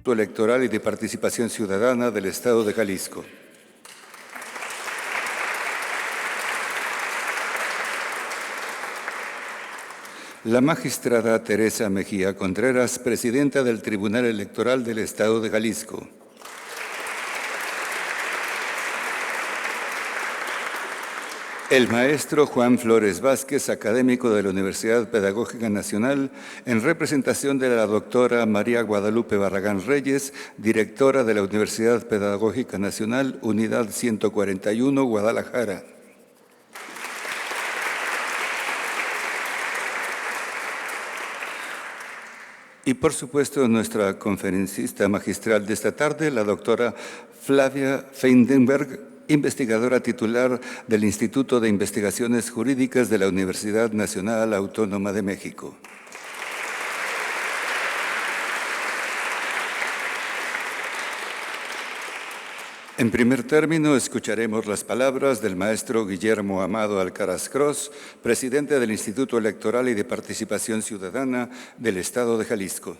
Instituto Electoral y de Participación Ciudadana del Estado de Jalisco. La magistrada Teresa Mejía Contreras, presidenta del Tribunal Electoral del Estado de Jalisco. El maestro Juan Flores Vázquez, académico de la Universidad Pedagógica Nacional, en representación de la doctora María Guadalupe Barragán Reyes, directora de la Universidad Pedagógica Nacional, Unidad 141, Guadalajara. Y por supuesto nuestra conferencista magistral de esta tarde, la doctora Flavia Feindenberg, investigadora titular del Instituto de Investigaciones Jurídicas de la Universidad Nacional Autónoma de México. En primer término, escucharemos las palabras del maestro Guillermo Amado Alcaraz Cros, presidente del Instituto Electoral y de Participación Ciudadana del Estado de Jalisco.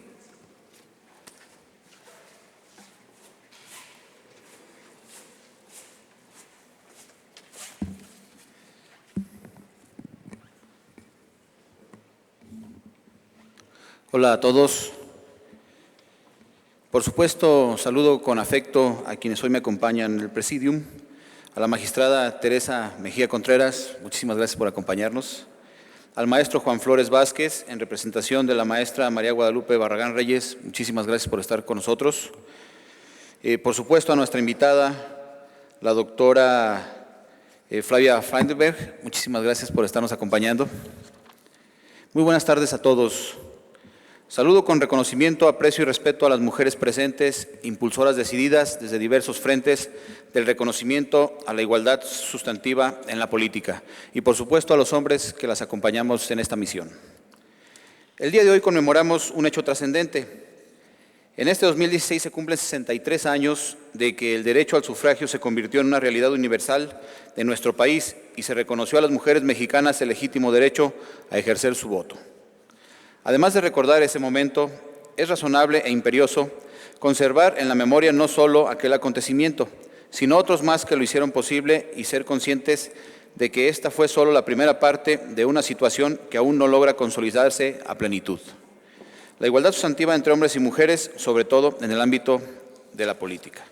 Hola a todos. Por supuesto, saludo con afecto a quienes hoy me acompañan en el Presidium, a la magistrada Teresa Mejía Contreras, muchísimas gracias por acompañarnos, al maestro Juan Flores Vázquez, en representación de la maestra María Guadalupe Barragán Reyes, muchísimas gracias por estar con nosotros. Por supuesto, a nuestra invitada, la doctora Flavia Feindenberg, muchísimas gracias por estarnos acompañando. Muy buenas tardes a todos. Saludo con reconocimiento, aprecio y respeto a las mujeres presentes, impulsoras decididas desde diversos frentes del reconocimiento a la igualdad sustantiva en la política y, por supuesto, a los hombres que las acompañamos en esta misión. El día de hoy conmemoramos un hecho trascendente. En este 2016 se cumplen 63 años de que el derecho al sufragio se convirtió en una realidad universal de nuestro país y se reconoció a las mujeres mexicanas el legítimo derecho a ejercer su voto. Además de recordar ese momento, es razonable e imperioso conservar en la memoria no solo aquel acontecimiento, sino otros más que lo hicieron posible y ser conscientes de que esta fue solo la primera parte de una situación que aún no logra consolidarse a plenitud. La igualdad sustantiva entre hombres y mujeres, sobre todo en el ámbito de la política.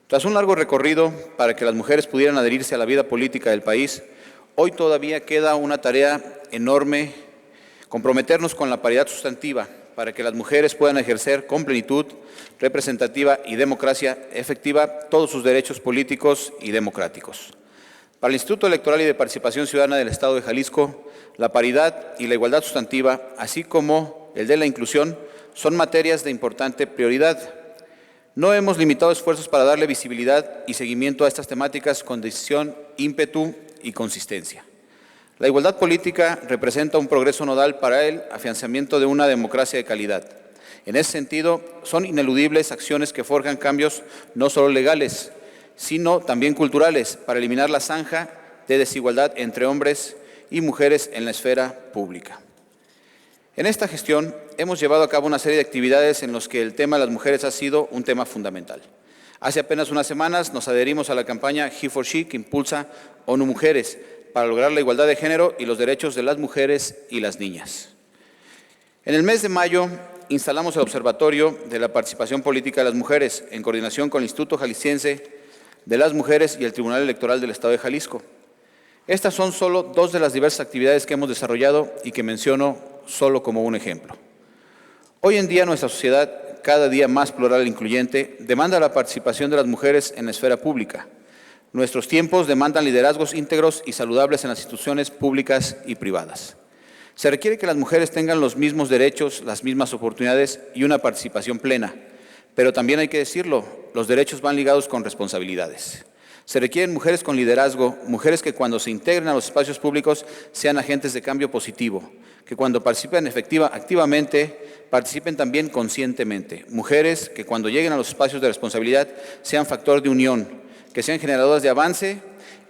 Tras un largo recorrido para que las mujeres pudieran adherirse a la vida política del país, hoy todavía queda una tarea enorme: comprometernos con la paridad sustantiva para que las mujeres puedan ejercer con plenitud representativa y democracia efectiva todos sus derechos políticos y democráticos. Para el Instituto Electoral y de Participación Ciudadana del Estado de Jalisco, la paridad y la igualdad sustantiva, así como el de la inclusión, son materias de importante prioridad. No hemos limitado esfuerzos para darle visibilidad y seguimiento a estas temáticas con decisión, ímpetu y consistencia. La igualdad política representa un progreso nodal para el afianzamiento de una democracia de calidad. En ese sentido, son ineludibles acciones que forjan cambios no solo legales, sino también culturales, para eliminar la zanja de desigualdad entre hombres y mujeres en la esfera pública. En esta gestión hemos llevado a cabo una serie de actividades en las que el tema de las mujeres ha sido un tema fundamental. Hace apenas unas semanas nos adherimos a la campaña He4She que impulsa ONU Mujeres para lograr la igualdad de género y los derechos de las mujeres y las niñas. En el mes de mayo instalamos el Observatorio de la Participación Política de las Mujeres en coordinación con el Instituto Jalisciense de las Mujeres y el Tribunal Electoral del Estado de Jalisco. Estas son solo dos de las diversas actividades que hemos desarrollado y que menciono solo como un ejemplo. Hoy en día nuestra sociedad, cada día más plural e incluyente, demanda la participación de las mujeres en la esfera pública. Nuestros tiempos demandan liderazgos íntegros y saludables en las instituciones públicas y privadas. Se requiere que las mujeres tengan los mismos derechos, las mismas oportunidades y una participación plena. Pero también hay que decirlo, los derechos van ligados con responsabilidades. Se requieren mujeres con liderazgo, mujeres que cuando se integren a los espacios públicos sean agentes de cambio positivo, que cuando participen activamente, participen también conscientemente. Mujeres que cuando lleguen a los espacios de responsabilidad sean factor de unión, que sean generadoras de avance,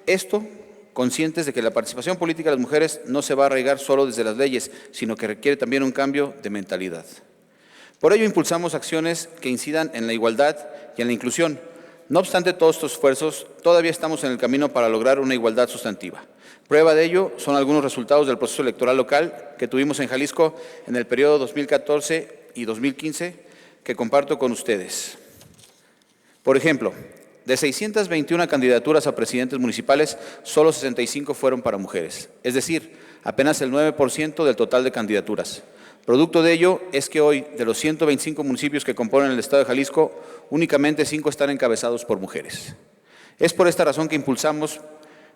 esto conscientes de que la participación política de las mujeres no se va a arraigar solo desde las leyes, sino que requiere también un cambio de mentalidad. Por ello, impulsamos acciones que incidan en la igualdad y en la inclusión. No obstante todos estos esfuerzos, todavía estamos en el camino para lograr una igualdad sustantiva. Prueba de ello son algunos resultados del proceso electoral local que tuvimos en Jalisco en el periodo 2014 y 2015, que comparto con ustedes. Por ejemplo, de 621 candidaturas a presidentes municipales, solo 65 fueron para mujeres, es decir, apenas el 9% del total de candidaturas. Producto de ello es que hoy, de los 125 municipios que componen el estado de Jalisco, únicamente 5 están encabezados por mujeres. Es por esta razón que impulsamos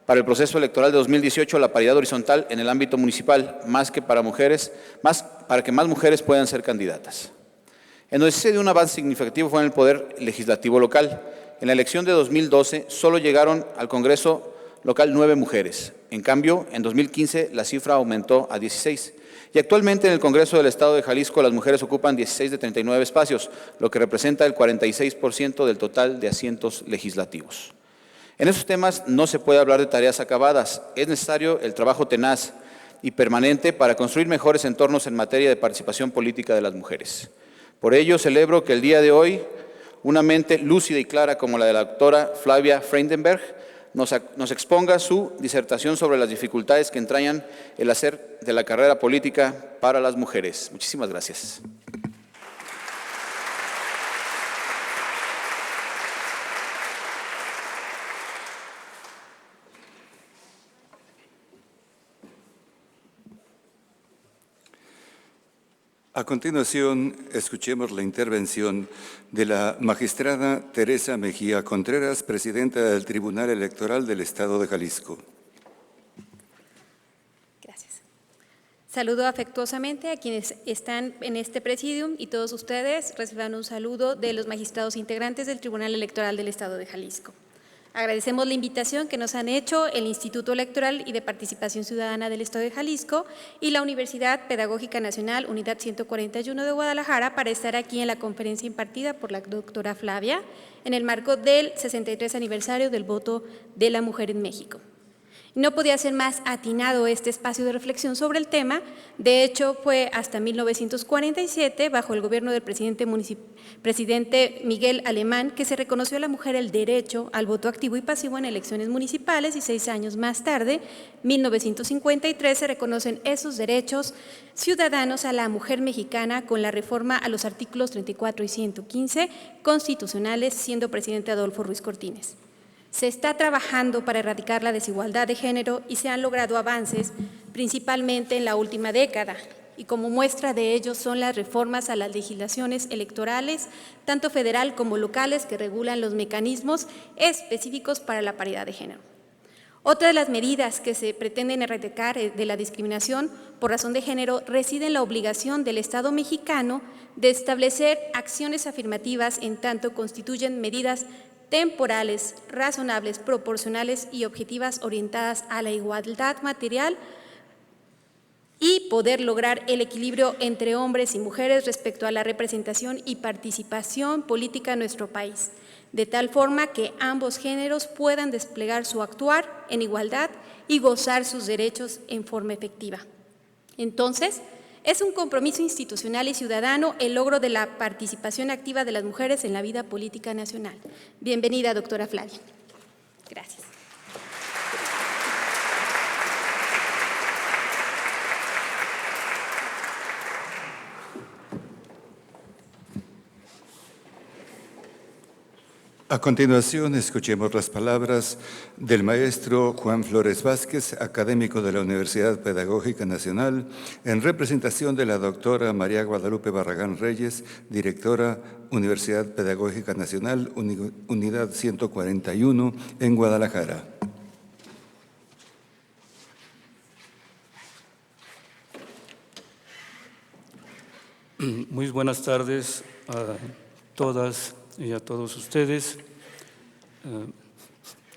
para el proceso electoral de 2018 la paridad horizontal en el ámbito municipal, para que más mujeres puedan ser candidatas. En donde se dio un avance significativo fue en el poder legislativo local. En la elección de 2012 solo llegaron al Congreso local 9 mujeres. En cambio, en 2015 la cifra aumentó a 16. Y actualmente en el Congreso del Estado de Jalisco las mujeres ocupan 16 de 39 espacios, lo que representa el 46% del total de asientos legislativos. En esos temas no se puede hablar de tareas acabadas. Es necesario el trabajo tenaz y permanente para construir mejores entornos en materia de participación política de las mujeres. Por ello, celebro que el día de hoy una mente lúcida y clara como la de la doctora Flavia Freindenberg nos exponga su disertación sobre las dificultades que entrañan el hacer de la carrera política para las mujeres. Muchísimas gracias. A continuación, escuchemos la intervención de la magistrada Teresa Mejía Contreras, presidenta del Tribunal Electoral del Estado de Jalisco. Gracias. Saludo afectuosamente a quienes están en este presidium y todos ustedes reciban un saludo de los magistrados integrantes del Tribunal Electoral del Estado de Jalisco. Agradecemos la invitación que nos han hecho el Instituto Electoral y de Participación Ciudadana del Estado de Jalisco y la Universidad Pedagógica Nacional, Unidad 141 de Guadalajara, para estar aquí en la conferencia impartida por la doctora Flavia en el marco del 63 aniversario del voto de la mujer en México. No podía ser más atinado este espacio de reflexión sobre el tema. De hecho, fue hasta 1947, bajo el gobierno del presidente Miguel Alemán, que se reconoció a la mujer el derecho al voto activo y pasivo en elecciones municipales, y 6 años más tarde, 1953, se reconocen esos derechos ciudadanos a la mujer mexicana con la reforma a los artículos 34 y 115 constitucionales, siendo presidente Adolfo Ruiz Cortines. Se está trabajando para erradicar la desigualdad de género y se han logrado avances, principalmente en la última década, y como muestra de ello son las reformas a las legislaciones electorales, tanto federal como locales, que regulan los mecanismos específicos para la paridad de género. Otra de las medidas que se pretenden erradicar de la discriminación por razón de género reside en la obligación del Estado mexicano de establecer acciones afirmativas en tanto constituyen medidas temporales, razonables, proporcionales y objetivas orientadas a la igualdad material y poder lograr el equilibrio entre hombres y mujeres respecto a la representación y participación política en nuestro país, de tal forma que ambos géneros puedan desplegar su actuar en igualdad y gozar sus derechos en forma efectiva. Entonces, es un compromiso institucional y ciudadano el logro de la participación activa de las mujeres en la vida política nacional. Bienvenida, doctora Flavia. Gracias. A continuación, escuchemos las palabras del maestro Juan Flores Vázquez, académico de la Universidad Pedagógica Nacional, en representación de la doctora María Guadalupe Barragán Reyes, directora Universidad Pedagógica Nacional, Unidad 141, en Guadalajara. Muy buenas tardes a todas y a todos ustedes.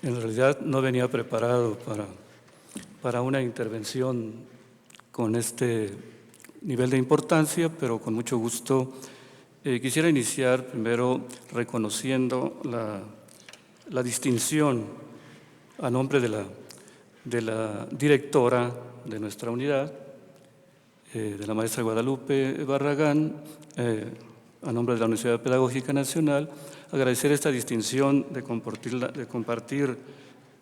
En realidad no venía preparado para una intervención con este nivel de importancia, pero con mucho gusto quisiera iniciar primero reconociendo la distinción a nombre de la directora de nuestra unidad, de la maestra Guadalupe Barragán, a nombre de la Universidad Pedagógica Nacional, agradecer esta distinción de compartir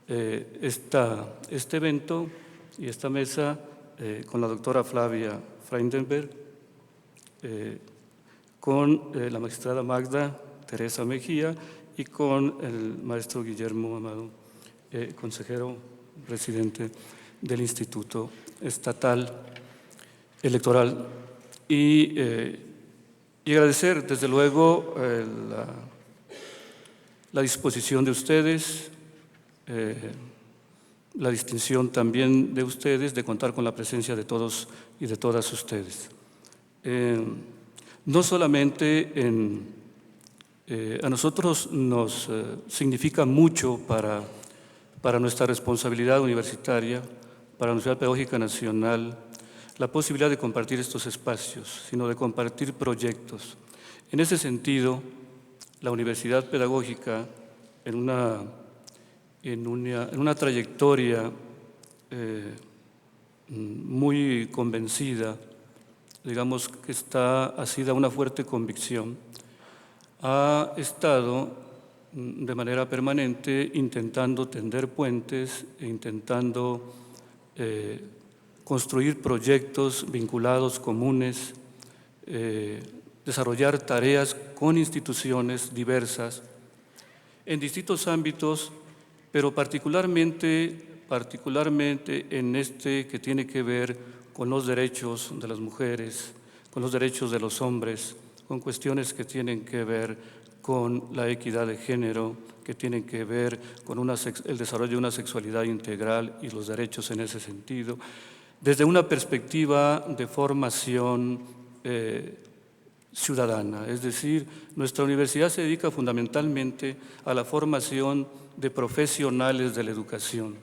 este evento y esta mesa con la doctora Flavia Freindenberg, con la magistrada Magda Teresa Mejía y con el maestro Guillermo Amado, consejero presidente del Instituto Estatal Electoral. Y agradecer, desde luego, la disposición de ustedes, la distinción también de ustedes de contar con la presencia de todos y de todas ustedes. No solamente a nosotros nos significa mucho para nuestra responsabilidad universitaria, para la Universidad Pedagógica Nacional, la posibilidad de compartir estos espacios, sino de compartir proyectos. En ese sentido, la Universidad Pedagógica, en una trayectoria muy convencida, digamos que está asida a una fuerte convicción, ha estado de manera permanente intentando tender puentes e intentando construir proyectos vinculados, comunes, desarrollar tareas con instituciones diversas en distintos ámbitos, pero particularmente en este que tiene que ver con los derechos de las mujeres, con los derechos de los hombres, con cuestiones que tienen que ver con la equidad de género, que tienen que ver con el desarrollo de una sexualidad integral y los derechos en ese sentido, desde una perspectiva de formación ciudadana. Es decir, nuestra universidad se dedica fundamentalmente a la formación de profesionales de la educación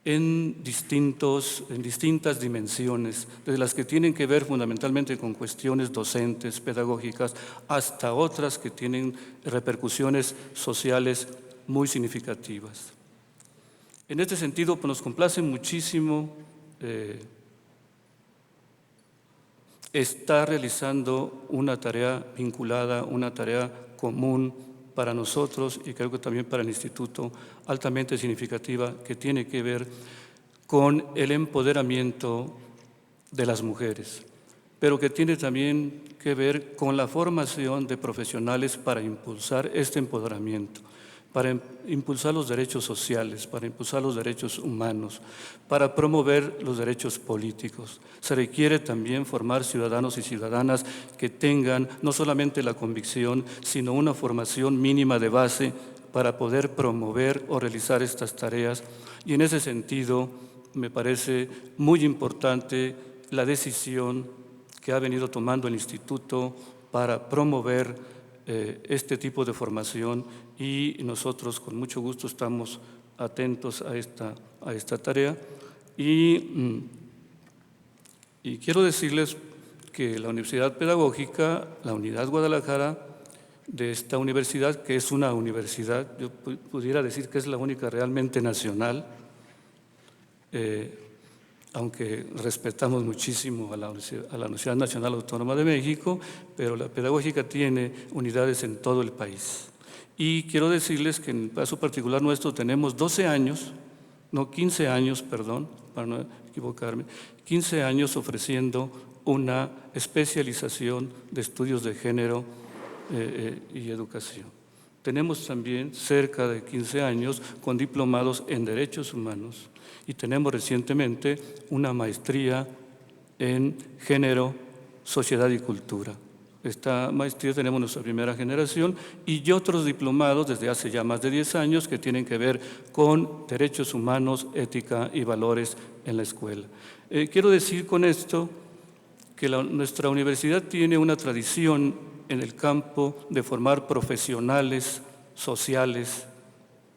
en distintas dimensiones, desde las que tienen que ver fundamentalmente con cuestiones docentes, pedagógicas, hasta otras que tienen repercusiones sociales muy significativas. En este sentido, pues, nos complace muchísimo estar realizando una tarea vinculada, una tarea común para nosotros y creo que también para el Instituto, altamente significativa, que tiene que ver con el empoderamiento de las mujeres, pero que tiene también que ver con la formación de profesionales para impulsar este empoderamiento, para impulsar los derechos sociales, para impulsar los derechos humanos, para promover los derechos políticos. Se requiere también formar ciudadanos y ciudadanas que tengan no solamente la convicción, sino una formación mínima de base para poder promover o realizar estas tareas. Y en ese sentido, me parece muy importante la decisión que ha venido tomando el Instituto para promover este tipo de formación y nosotros con mucho gusto estamos atentos a esta tarea y quiero decirles que la Universidad Pedagógica, la Unidad Guadalajara de esta universidad, que es una universidad, yo pudiera decir que es la única realmente nacional, aunque respetamos muchísimo a la Universidad Nacional Autónoma de México, pero la Pedagógica tiene unidades en todo el país. Y quiero decirles que en el caso particular nuestro tenemos 12 años, no 15 años, perdón, para no equivocarme, 15 años ofreciendo una especialización de estudios de género y educación. Tenemos también cerca de 15 años con diplomados en derechos humanos y tenemos recientemente una maestría en género, sociedad y cultura. Esta maestría tenemos nuestra primera generación y otros diplomados desde hace ya más de 10 años que tienen que ver con derechos humanos, ética y valores en la escuela. Quiero decir con esto que nuestra universidad tiene una tradición en el campo de formar profesionales sociales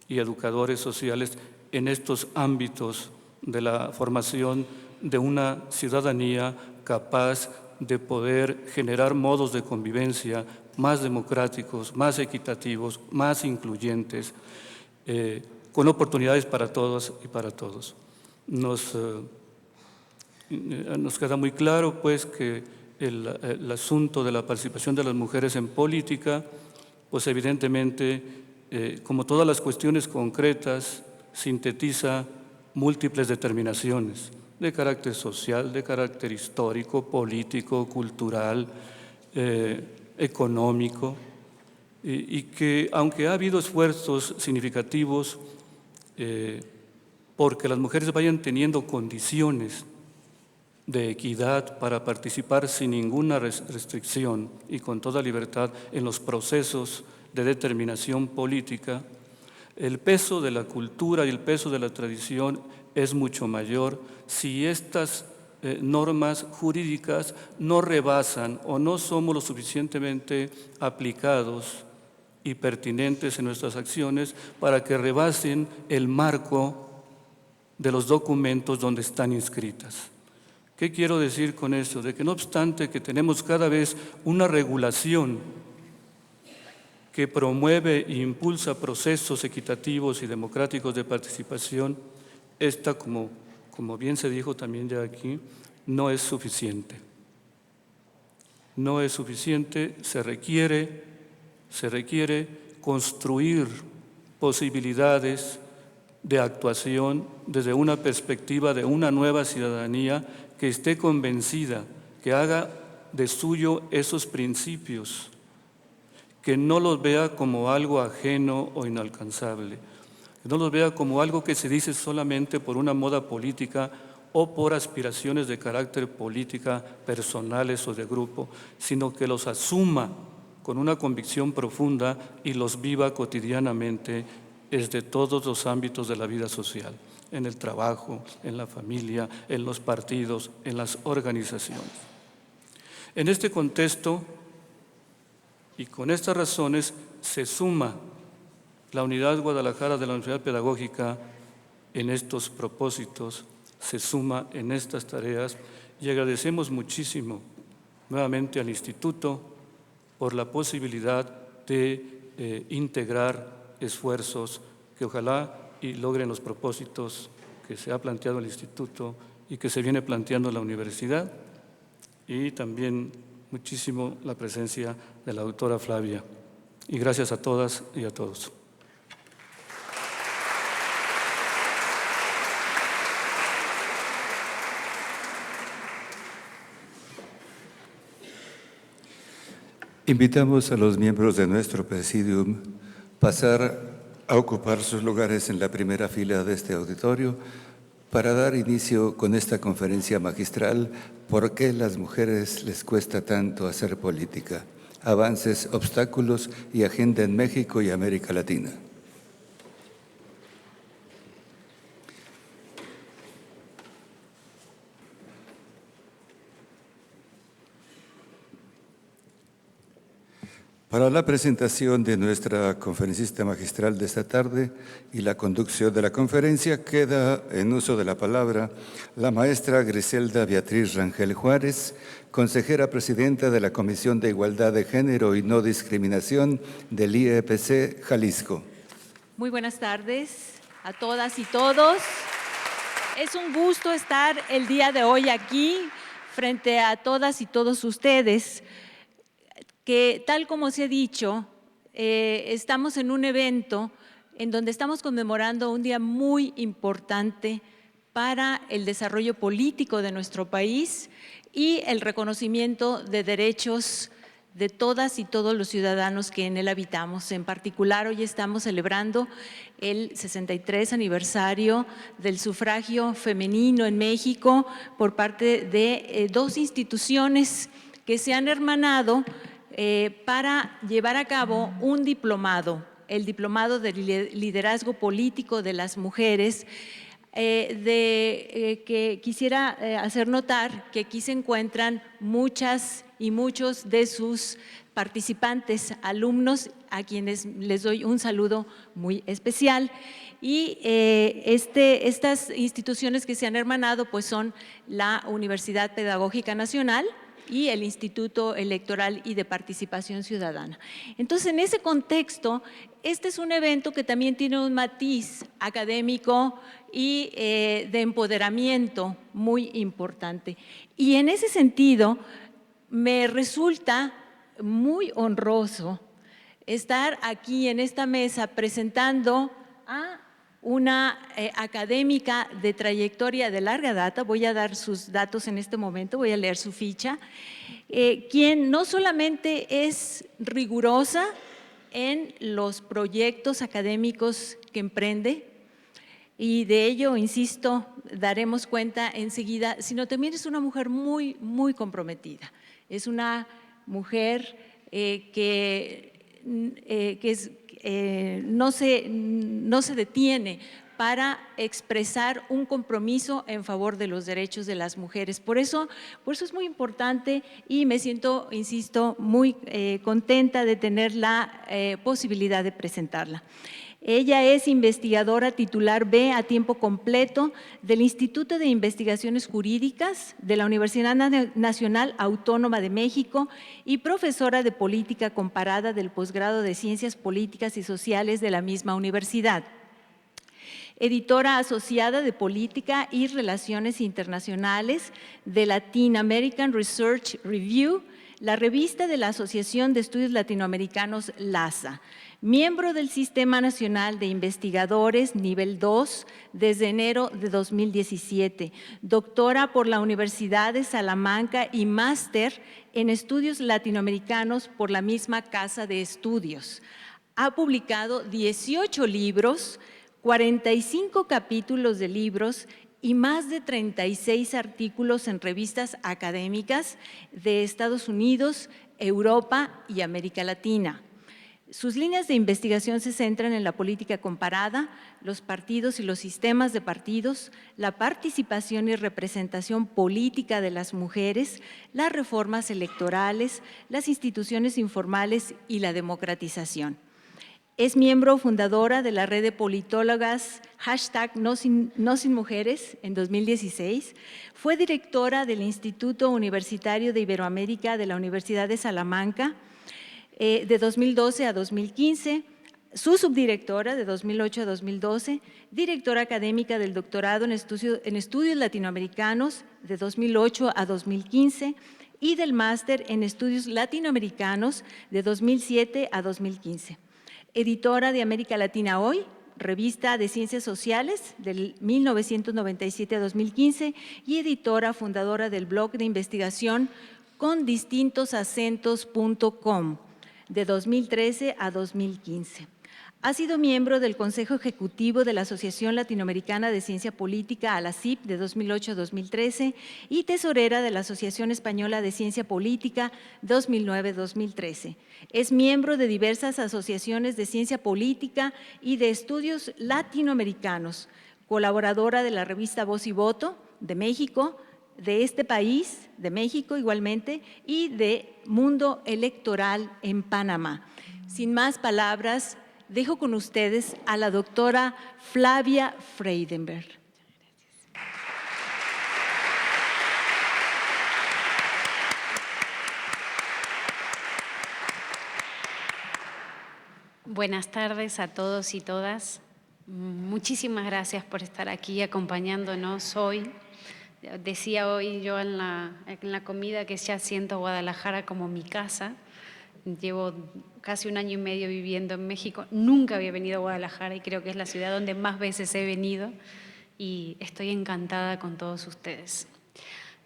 y educadores sociales en estos ámbitos de la formación de una ciudadanía capaz de poder generar modos de convivencia más democráticos, más equitativos, más incluyentes, con oportunidades para todas y para todos. Nos queda muy claro, pues, que el asunto de la participación de las mujeres en política, pues evidentemente, como todas las cuestiones concretas, sintetiza múltiples determinaciones de carácter social, de carácter histórico, político, cultural, económico, y que aunque ha habido esfuerzos significativos porque las mujeres vayan teniendo condiciones de equidad para participar sin ninguna restricción y con toda libertad en los procesos de determinación política, el peso de la cultura y el peso de la tradición es mucho mayor si estas normas jurídicas no rebasan o no somos lo suficientemente aplicados y pertinentes en nuestras acciones para que rebasen el marco de los documentos donde están inscritas. ¿Qué quiero decir con esto? De que no obstante que tenemos cada vez una regulación que promueve e impulsa procesos equitativos y democráticos de participación, esta, como bien se dijo también ya aquí, no es suficiente. No es suficiente, se requiere construir posibilidades de actuación desde una perspectiva de una nueva ciudadanía que esté convencida, que haga de suyo esos principios, que no los vea como algo ajeno o inalcanzable, que no los vea como algo que se dice solamente por una moda política o por aspiraciones de carácter política personales o de grupo, sino que los asuma con una convicción profunda y los viva cotidianamente desde todos los ámbitos de la vida social, en el trabajo, en la familia, en los partidos, en las organizaciones. En este contexto y con estas razones se suma la Unidad Guadalajara de la Universidad Pedagógica en estos propósitos, se suma en estas tareas y agradecemos muchísimo nuevamente al Instituto por la posibilidad de integrar esfuerzos que ojalá y logren los propósitos que se ha planteado el Instituto y que se viene planteando la universidad, y también muchísimo la presencia de la doctora Flavia. Y gracias a todas y a todos. Invitamos a los miembros de nuestro Presidium a pasar a ocupar sus lugares en la primera fila de este auditorio para dar inicio con esta conferencia magistral ¿Por qué las mujeres les cuesta tanto hacer política? Avances, obstáculos y agenda en México y América Latina. Para la presentación de nuestra conferencista magistral de esta tarde y la conducción de la conferencia, queda en uso de la palabra la maestra Griselda Beatriz Rangel Juárez, consejera presidenta de la Comisión de Igualdad de Género y No Discriminación del IEPC Jalisco. Muy buenas tardes a todas y todos. Es un gusto estar el día de hoy aquí frente a todas y todos ustedes, que tal como se ha dicho, estamos en un evento en donde estamos conmemorando un día muy importante para el desarrollo político de nuestro país y el reconocimiento de derechos de todas y todos los ciudadanos que en él habitamos. En particular, hoy estamos celebrando el 63 aniversario del sufragio femenino en México por parte de dos instituciones que se han hermanado para llevar a cabo un diplomado, el Diplomado de Liderazgo Político de las Mujeres, que quisiera hacer notar que aquí se encuentran muchas y muchos de sus participantes, alumnos, a quienes les doy un saludo muy especial. Y estas instituciones que se han hermanado pues son la Universidad Pedagógica Nacional y el Instituto Electoral y de Participación Ciudadana. Entonces, en ese contexto, este es un evento que también tiene un matiz académico y de empoderamiento muy importante. Y en ese sentido, me resulta muy honroso estar aquí en esta mesa presentando a una académica de trayectoria de larga data. Voy a dar sus datos en este momento, voy a leer su ficha, quien no solamente es rigurosa en los proyectos académicos que emprende, y de ello, insisto, daremos cuenta enseguida, sino también es una mujer muy, muy comprometida. Es una mujer no se detiene para expresar un compromiso en favor de los derechos de las mujeres. Por eso es muy importante y me siento, insisto, muy contenta de tener la posibilidad de presentarla. Ella es investigadora titular B a tiempo completo del Instituto de Investigaciones Jurídicas de la Universidad Nacional Autónoma de México y profesora de Política Comparada del posgrado de Ciencias Políticas y Sociales de la misma universidad. Editora asociada de Política y Relaciones Internacionales de Latin American Research Review, la revista de la Asociación de Estudios Latinoamericanos LASA. Miembro del Sistema Nacional de Investigadores Nivel 2 desde enero de 2017, doctora por la Universidad de Salamanca y máster en Estudios Latinoamericanos por la misma Casa de Estudios. Ha publicado 18 libros, 45 capítulos de libros y más de 36 artículos en revistas académicas de Estados Unidos, Europa y América Latina. Sus líneas de investigación se centran en la política comparada, los partidos y los sistemas de partidos, la participación y representación política de las mujeres, las reformas electorales, las instituciones informales y la democratización. Es miembro fundadora de la red de politólogas #NoSinMujeres en 2016. Fue directora del Instituto Universitario de Iberoamérica de la Universidad de Salamanca de 2012 a 2015, su subdirectora de 2008 a 2012, directora académica del doctorado en estudios latinoamericanos de 2008 a 2015 y del máster en estudios latinoamericanos de 2007 a 2015. Editora de América Latina Hoy, revista de Ciencias Sociales del 1997 a 2015 y editora fundadora del blog de investigación condistintosacentos.com de 2013 a 2015. Ha sido miembro del Consejo Ejecutivo de la Asociación Latinoamericana de Ciencia Política, ALACIP, de 2008 a 2013 y tesorera de la Asociación Española de Ciencia Política 2009-2013. Es miembro de diversas asociaciones de ciencia política y de estudios latinoamericanos, colaboradora de la revista Voz y Voto de México, de este país, de México igualmente, y de Mundo Electoral en Panamá. Sin más palabras, dejo con ustedes a la doctora Flavia Freidenberg. Buenas tardes a todos y todas. Muchísimas gracias por estar aquí acompañándonos hoy. Decía hoy yo en la comida que ya siento Guadalajara como mi casa. Llevo casi 1 año y medio viviendo en México. Nunca había venido a Guadalajara y creo que es la ciudad donde más veces he venido y estoy encantada con todos ustedes.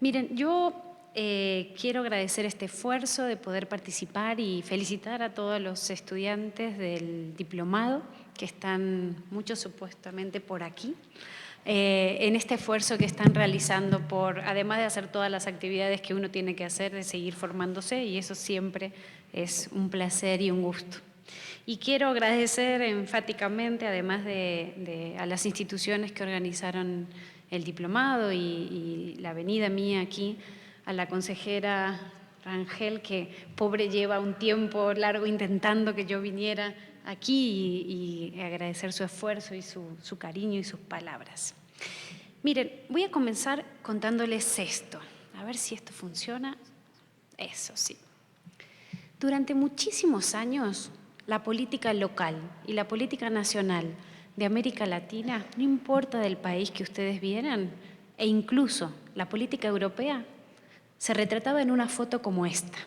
Miren, yo quiero agradecer este esfuerzo de poder participar y felicitar a todos los estudiantes del diplomado que están muchos supuestamente por aquí. En este esfuerzo que están realizando además de hacer todas las actividades que uno tiene que hacer, de seguir formándose, y eso siempre es un placer y un gusto. Y quiero agradecer enfáticamente, además a las instituciones que organizaron el diplomado y la venida mía aquí, a la consejera Rangel, que pobre lleva un tiempo largo intentando que yo viniera aquí, y agradecer su esfuerzo y su cariño y sus palabras. Miren, voy a comenzar contándoles esto. A ver si esto funciona. Eso sí. Durante muchísimos años, la política local y la política nacional de América Latina, no importa del país que ustedes vieran, e incluso la política europea, se retrataba en una foto como esta.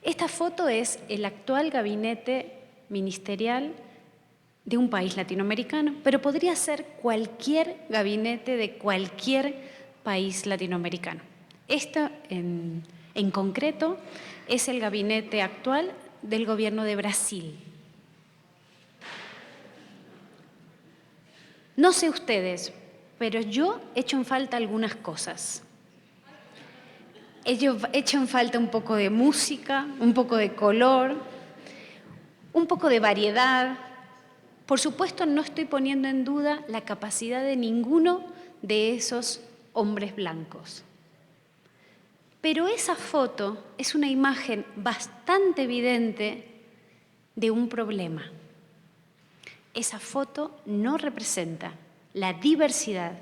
Esta foto es el actual gabinete ministerial de un país latinoamericano, pero podría ser cualquier gabinete de cualquier país latinoamericano. Esto en concreto es el gabinete actual del gobierno de Brasil. No sé ustedes, pero yo echo en falta algunas cosas. Echo en falta un poco de música, un poco de color, un poco de variedad. Por supuesto, no estoy poniendo en duda la capacidad de ninguno de esos hombres blancos. Pero esa foto es una imagen bastante evidente de un problema. Esa foto no representa la diversidad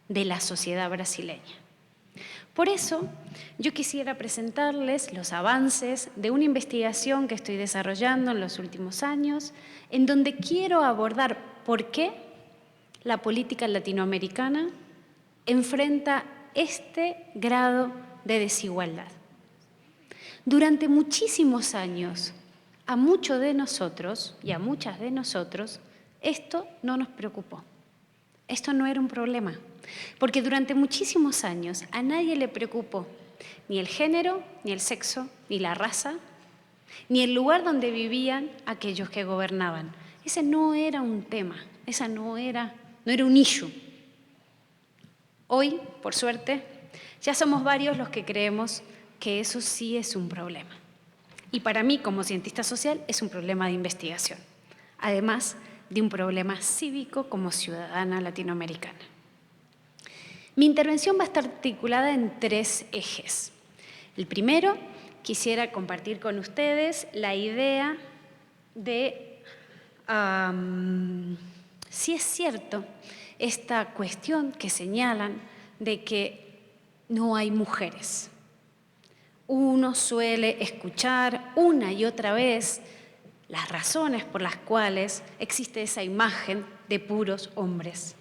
de la sociedad brasileña. Por eso, yo quisiera presentarles los avances de una investigación que estoy desarrollando en los últimos años, en donde quiero abordar por qué la política latinoamericana enfrenta este grado de desigualdad. Durante muchísimos años, a muchos de nosotros y a muchas de nosotros, esto no nos preocupó. Esto no era un problema, porque durante muchísimos años a nadie le preocupó ni el género, ni el sexo, ni la raza, ni el lugar donde vivían aquellos que gobernaban. Ese no era un tema, esa no era un issue. Hoy, por suerte, ya somos varios los que creemos que eso sí es un problema. Y para mí, como cientista social, es un problema de investigación, además de un problema cívico como ciudadana latinoamericana. Mi intervención va a estar articulada en 3 ejes. El primero, quisiera compartir con ustedes la idea de si es cierto esta cuestión que señalan de que no hay mujeres. Uno suele escuchar una y otra vez las razones por las cuales existe esa imagen de puros hombres.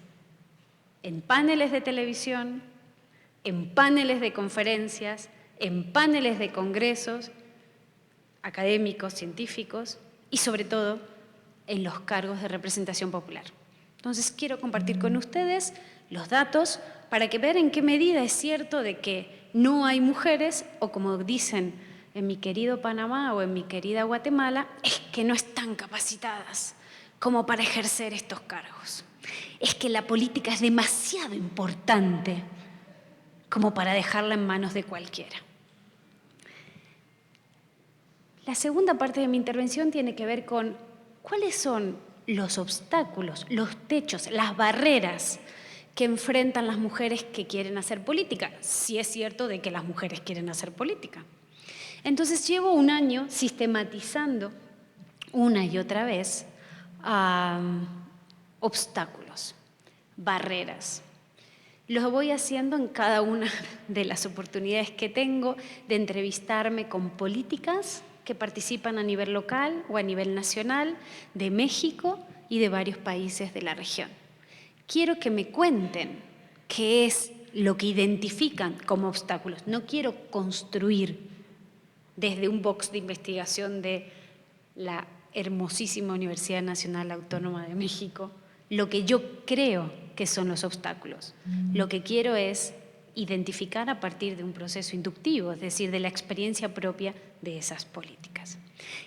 En paneles de televisión, en paneles de conferencias, en paneles de congresos académicos, científicos y sobre todo en los cargos de representación popular. Entonces quiero compartir con ustedes los datos para que vean en qué medida es cierto de que no hay mujeres, o como dicen en mi querido Panamá o en mi querida Guatemala, es que no están capacitadas como para ejercer estos cargos. Es que la política es demasiado importante como para dejarla en manos de cualquiera. La segunda parte de mi intervención tiene que ver con cuáles son los obstáculos, los techos, las barreras que enfrentan las mujeres que quieren hacer política, si es cierto de que las mujeres quieren hacer política. Entonces llevo un año sistematizando una y otra vez obstáculos, barreras. Lo voy haciendo en cada una de las oportunidades que tengo de entrevistarme con políticas que participan a nivel local o a nivel nacional de México y de varios países de la región. Quiero que me cuenten qué es lo que identifican como obstáculos. No quiero construir desde un box de investigación de la hermosísima Universidad Nacional Autónoma de México lo que yo creo que son los obstáculos. Lo que quiero es identificar a partir de un proceso inductivo, es decir, de la experiencia propia de esas políticas.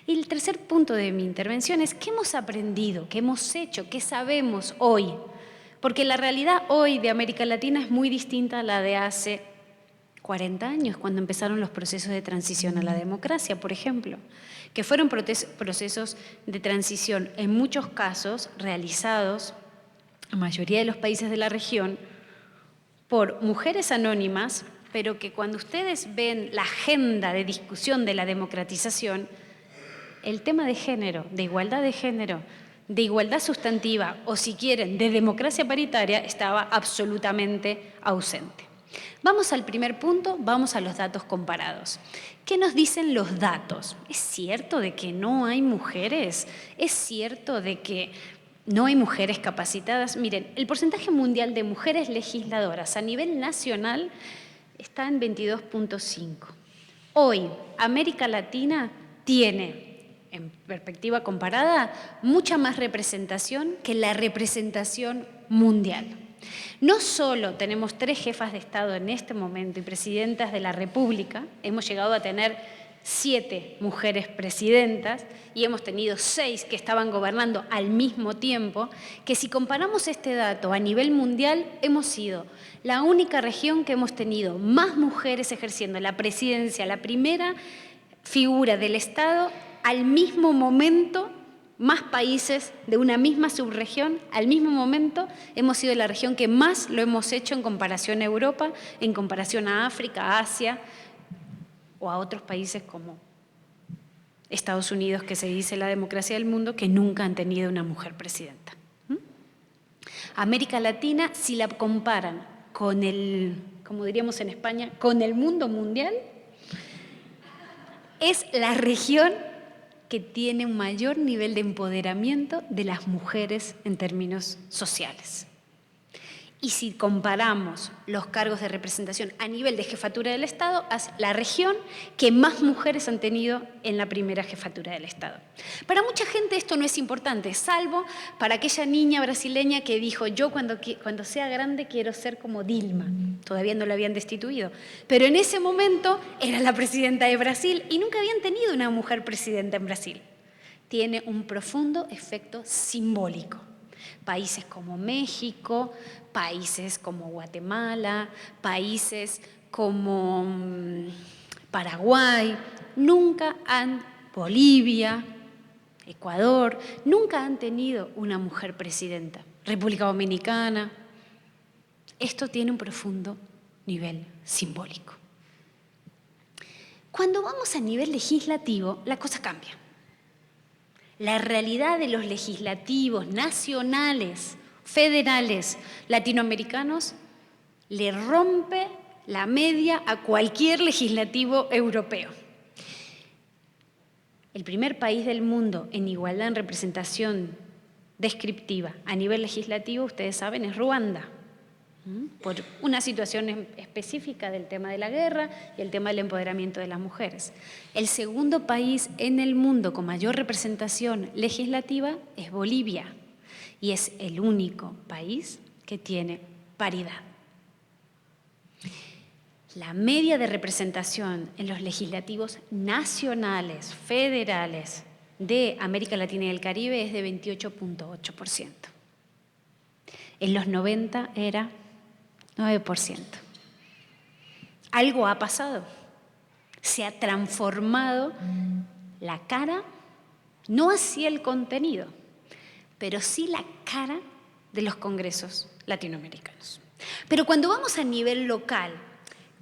Y el tercer punto de mi intervención es qué hemos aprendido, qué hemos hecho, qué sabemos hoy. Porque la realidad hoy de América Latina es muy distinta a la de hace 40 años, cuando empezaron los procesos de transición a la democracia, por ejemplo, que fueron procesos de transición en muchos casos realizados, la mayoría de los países de la región, por mujeres anónimas, pero que cuando ustedes ven la agenda de discusión de la democratización, el tema de género, de igualdad sustantiva o, si quieren, de democracia paritaria, estaba absolutamente ausente. Vamos al primer punto, vamos a los datos comparados. ¿Qué nos dicen los datos? ¿Es cierto de que no hay mujeres? ¿Es cierto de que no hay mujeres capacitadas? Miren, el porcentaje mundial de mujeres legisladoras a nivel nacional está en 22.5. Hoy, América Latina tiene, en perspectiva comparada, mucha más representación que la representación mundial. No solo tenemos 3 jefas de Estado en este momento y presidentas de la República, hemos llegado a tener 7 mujeres presidentas y hemos tenido 6 que estaban gobernando al mismo tiempo, que si comparamos este dato a nivel mundial, hemos sido la única región que hemos tenido más mujeres ejerciendo la presidencia, la primera figura del Estado, al mismo momento, más países de una misma subregión, al mismo momento, hemos sido la región que más lo hemos hecho en comparación a Europa, en comparación a África, a Asia o a otros países como Estados Unidos, que se dice la democracia del mundo, que nunca han tenido una mujer presidenta. América Latina, si la comparan con el, como diríamos en España, con el mundo mundial, es la región que tiene un mayor nivel de empoderamiento de las mujeres en términos sociales. Y si comparamos los cargos de representación a nivel de jefatura del Estado, es la región que más mujeres han tenido en la primera jefatura del Estado. Para mucha gente esto no es importante, salvo para aquella niña brasileña que dijo, yo cuando sea grande quiero ser como Dilma. Todavía no la habían destituido. Pero en ese momento era la presidenta de Brasil y nunca habían tenido una mujer presidenta en Brasil. Tiene un profundo efecto simbólico. Países como México, países como Guatemala, países como Paraguay, Bolivia, Ecuador, nunca han tenido una mujer presidenta. República Dominicana. Esto tiene un profundo nivel simbólico. Cuando vamos a nivel legislativo, la cosa cambia. La realidad de los legislativos nacionales, federales, latinoamericanos, le rompe la media a cualquier legislativo europeo. El primer país del mundo en igualdad en representación descriptiva a nivel legislativo, ustedes saben, es Ruanda, por una situación específica del tema de la guerra y el tema del empoderamiento de las mujeres. El segundo país en el mundo con mayor representación legislativa es Bolivia y es el único país que tiene paridad. La media de representación en los legislativos nacionales, federales de América Latina y el Caribe es de 28.8%. En los 90 era 9%. Algo ha pasado. Se ha transformado la cara, no hacia el contenido, pero sí la cara de los congresos latinoamericanos. Pero cuando vamos a nivel local,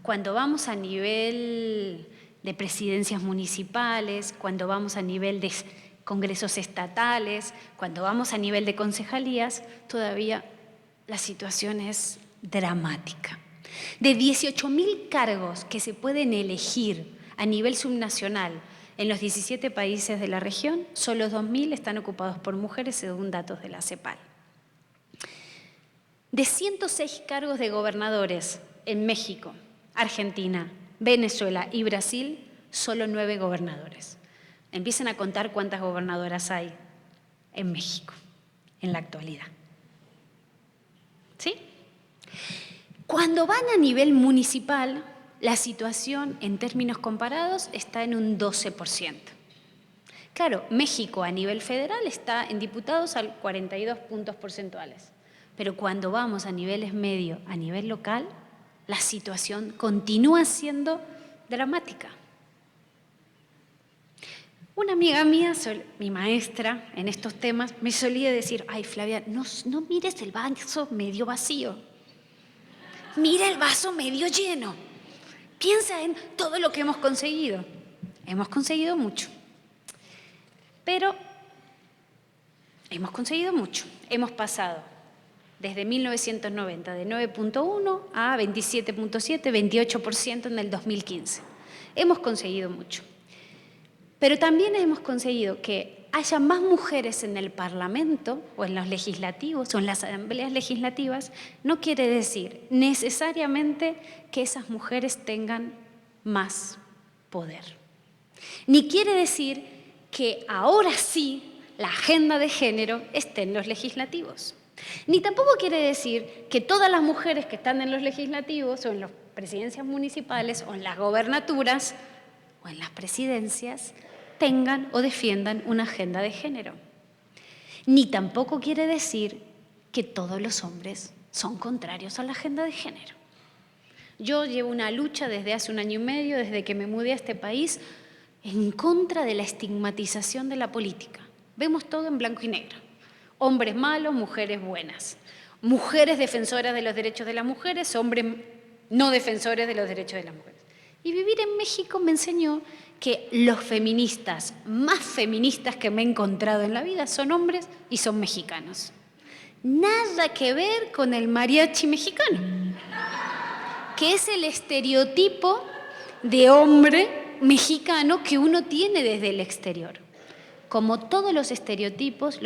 cuando vamos a nivel de presidencias municipales, cuando vamos a nivel de congresos estatales, cuando vamos a nivel de concejalías, todavía la situación es dramática. De 18.000 cargos que se pueden elegir a nivel subnacional en los 17 países de la región, solo 2.000 están ocupados por mujeres según datos de la CEPAL. De 106 cargos de gobernadores en México, Argentina, Venezuela y Brasil, solo 9 gobernadores. Empiecen a contar cuántas gobernadoras hay en México en la actualidad. ¿Sí? Cuando van a nivel municipal, la situación en términos comparados está en un 12%. Claro, México a nivel federal está en diputados al 42 puntos porcentuales, pero cuando vamos a niveles medio, a nivel local, la situación continúa siendo dramática. Una amiga mía, mi maestra en estos temas, me solía decir, ay Flavia, no mires el vaso medio vacío, mira el vaso medio lleno, piensa en todo lo que hemos conseguido. Hemos conseguido mucho, pero hemos conseguido mucho. Hemos pasado desde 1990 de 9.1 a 27.7, 28% en el 2015. Hemos conseguido mucho. Pero también hemos conseguido que haya más mujeres en el Parlamento o en los legislativos o en las asambleas legislativas no quiere decir necesariamente que esas mujeres tengan más poder. Ni quiere decir que ahora sí la agenda de género esté en los legislativos. Ni tampoco quiere decir que todas las mujeres que están en los legislativos o en las presidencias municipales o en las gobernaturas o en las presidencias tengan o defiendan una agenda de género. Ni tampoco quiere decir que todos los hombres son contrarios a la agenda de género. Yo llevo una lucha desde hace 1 año y medio, desde que me mudé a este país, en contra de la estigmatización de la política. Vemos todo en blanco y negro. Hombres malos, mujeres buenas. Mujeres defensoras de los derechos de las mujeres, hombres no defensores de los derechos de las mujeres. Y vivir en México me enseñó que los feministas más feministas que me he encontrado en la vida son hombres y son mexicanos. Nada que ver con el mariachi mexicano, que es el estereotipo de hombre mexicano que uno tiene desde el exterior. Como todos los estereotipos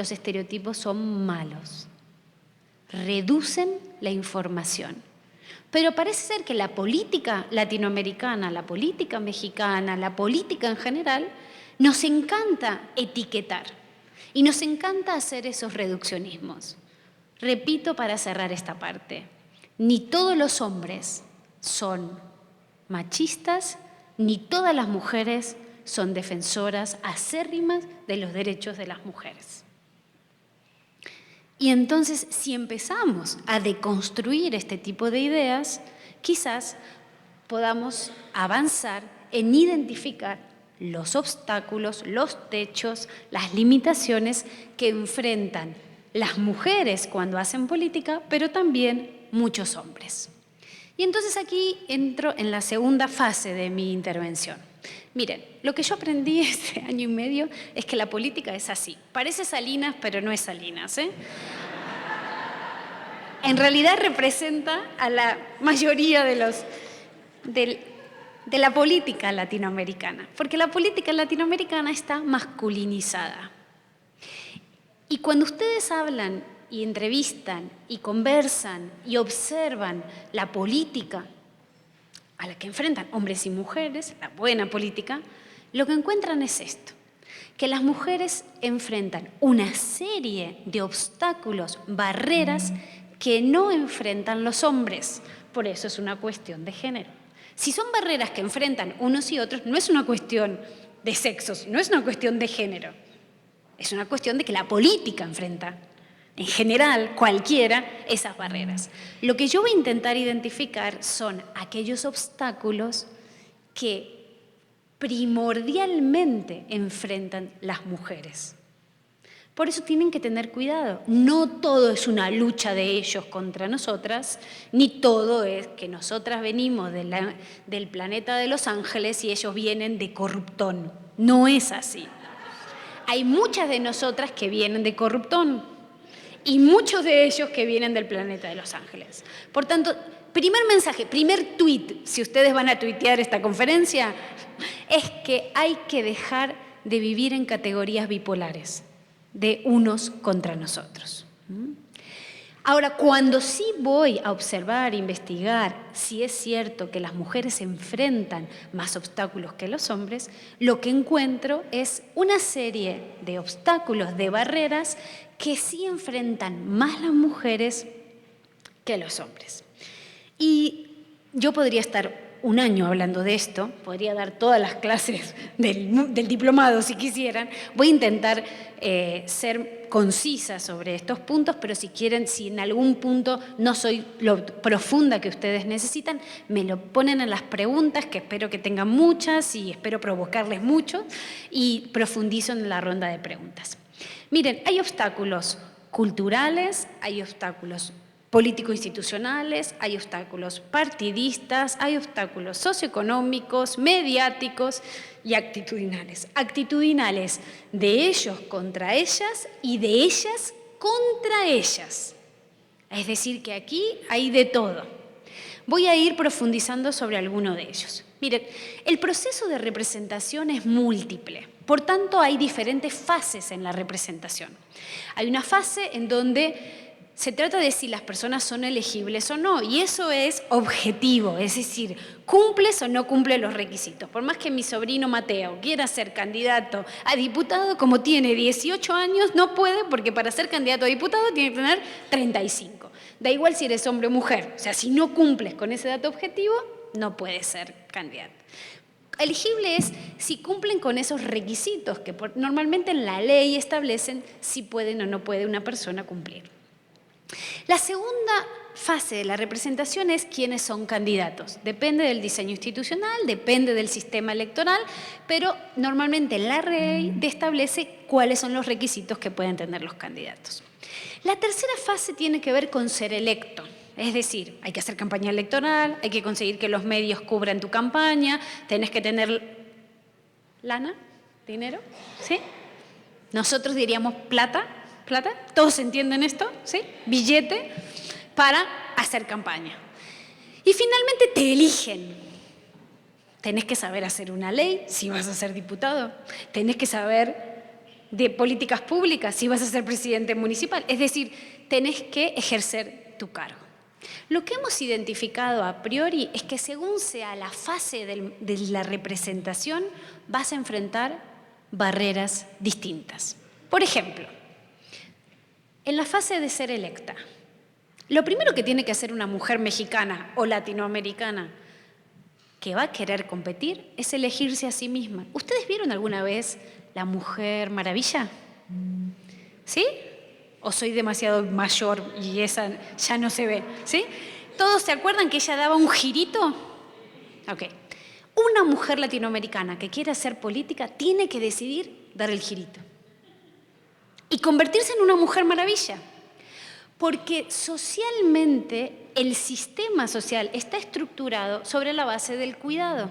son malos. Reducen la información. Pero parece ser que la política latinoamericana, la política mexicana, la política en general, nos encanta etiquetar y nos encanta hacer esos reduccionismos. Repito para cerrar esta parte, ni todos los hombres son machistas, ni todas las mujeres son defensoras acérrimas de los derechos de las mujeres. Y entonces, si empezamos a deconstruir este tipo de ideas, quizás podamos avanzar en identificar los obstáculos, los techos, las limitaciones que enfrentan las mujeres cuando hacen política, pero también muchos hombres. Y entonces aquí entro en la segunda fase de mi intervención. Miren, lo que yo aprendí este 1 año y medio es que la política es así. Parece Salinas, pero no es Salinas, ¿eh? En realidad representa a la mayoría de la política latinoamericana, porque la política latinoamericana está masculinizada. Y cuando ustedes hablan y entrevistan y conversan y observan la política a la que enfrentan hombres y mujeres, la buena política, lo que encuentran es esto, que las mujeres enfrentan una serie de obstáculos, barreras que no enfrentan los hombres. Por eso es una cuestión de género. Si son barreras que enfrentan unos y otros, no es una cuestión de sexos, no es una cuestión de género. Es una cuestión de que la política enfrenta, en general, cualquiera, esas barreras. Lo que yo voy a intentar identificar son aquellos obstáculos que primordialmente enfrentan las mujeres. Por eso tienen que tener cuidado. No todo es una lucha de ellos contra nosotras, ni todo es que nosotras venimos del planeta de Los Ángeles y ellos vienen de Corruptón. No es así. Hay muchas de nosotras que vienen de Corruptón y muchos de ellos que vienen del planeta de Los Ángeles. Por tanto, primer mensaje, primer tuit, si ustedes van a tuitear esta conferencia, es que hay que dejar de vivir en categorías bipolares, de unos contra nosotros. Ahora, cuando sí voy a observar, investigar si es cierto que las mujeres enfrentan más obstáculos que los hombres, lo que encuentro es una serie de obstáculos, de barreras que sí enfrentan más las mujeres que los hombres. Y yo podría estar 1 año hablando de esto, podría dar todas las clases del diplomado si quisieran. Voy a intentar ser concisa sobre estos puntos, pero si quieren, si en algún punto no soy lo profunda que ustedes necesitan, me lo ponen en las preguntas, que espero que tengan muchas y espero provocarles mucho, y profundizo en la ronda de preguntas. Miren, hay obstáculos culturales, hay obstáculos político-institucionales, hay obstáculos partidistas, hay obstáculos socioeconómicos, mediáticos y actitudinales. Actitudinales de ellos contra ellas y de ellas contra ellas. Es decir, que aquí hay de todo. Voy a ir profundizando sobre alguno de ellos. Miren, el proceso de representación es múltiple. Por tanto, hay diferentes fases en la representación. Hay una fase en donde se trata de si las personas son elegibles o no, y eso es objetivo, es decir, cumples o no cumples los requisitos. Por más que mi sobrino Mateo quiera ser candidato a diputado, como tiene 18 años, no puede, porque para ser candidato a diputado tiene que tener 35. Da igual si eres hombre o mujer, o sea, si no cumples con ese dato objetivo, no puedes ser candidato. Elegible es si cumplen con esos requisitos que normalmente en la ley establecen si pueden o no puede una persona cumplir. La segunda fase de la representación es quiénes son candidatos. Depende del diseño institucional, depende del sistema electoral, pero normalmente la ley establece cuáles son los requisitos que pueden tener los candidatos. La tercera fase tiene que ver con ser electo. Es decir, hay que hacer campaña electoral, hay que conseguir que los medios cubran tu campaña, tenés que tener lana, dinero, ¿sí? Nosotros diríamos plata, ¿todos entienden esto? ¿Sí? Billete para hacer campaña. Y finalmente te eligen. Tenés que saber hacer una ley si vas a ser diputado, tenés que saber de políticas públicas si vas a ser presidente municipal, es decir, tenés que ejercer tu cargo. Lo que hemos identificado a priori es que según sea la fase de la representación, vas a enfrentar barreras distintas. Por ejemplo, en la fase de ser electa, lo primero que tiene que hacer una mujer mexicana o latinoamericana que va a querer competir es elegirse a sí misma. ¿Ustedes vieron alguna vez La Mujer Maravilla? ¿Sí? ¿O soy demasiado mayor y esa ya no se ve? ¿Sí? ¿Todos se acuerdan que ella daba un girito? Ok. Una mujer latinoamericana que quiere hacer política tiene que decidir dar el girito y convertirse en una mujer maravilla. Porque socialmente el sistema social está estructurado sobre la base del cuidado.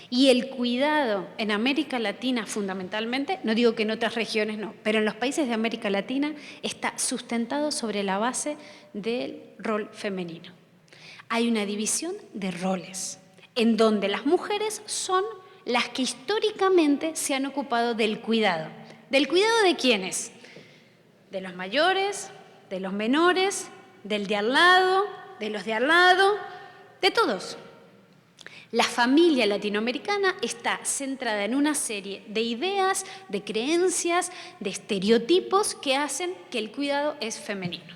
Y el cuidado en América Latina fundamentalmente, no digo que en otras regiones no, pero en los países de América Latina está sustentado sobre la base del rol femenino. Hay una división de roles en donde las mujeres son las que históricamente se han ocupado del cuidado. ¿Del cuidado de quiénes? De los mayores, de los menores, del de al lado, de los de al lado, de todos. La familia latinoamericana está centrada en una serie de ideas, de creencias, de estereotipos que hacen que el cuidado es femenino.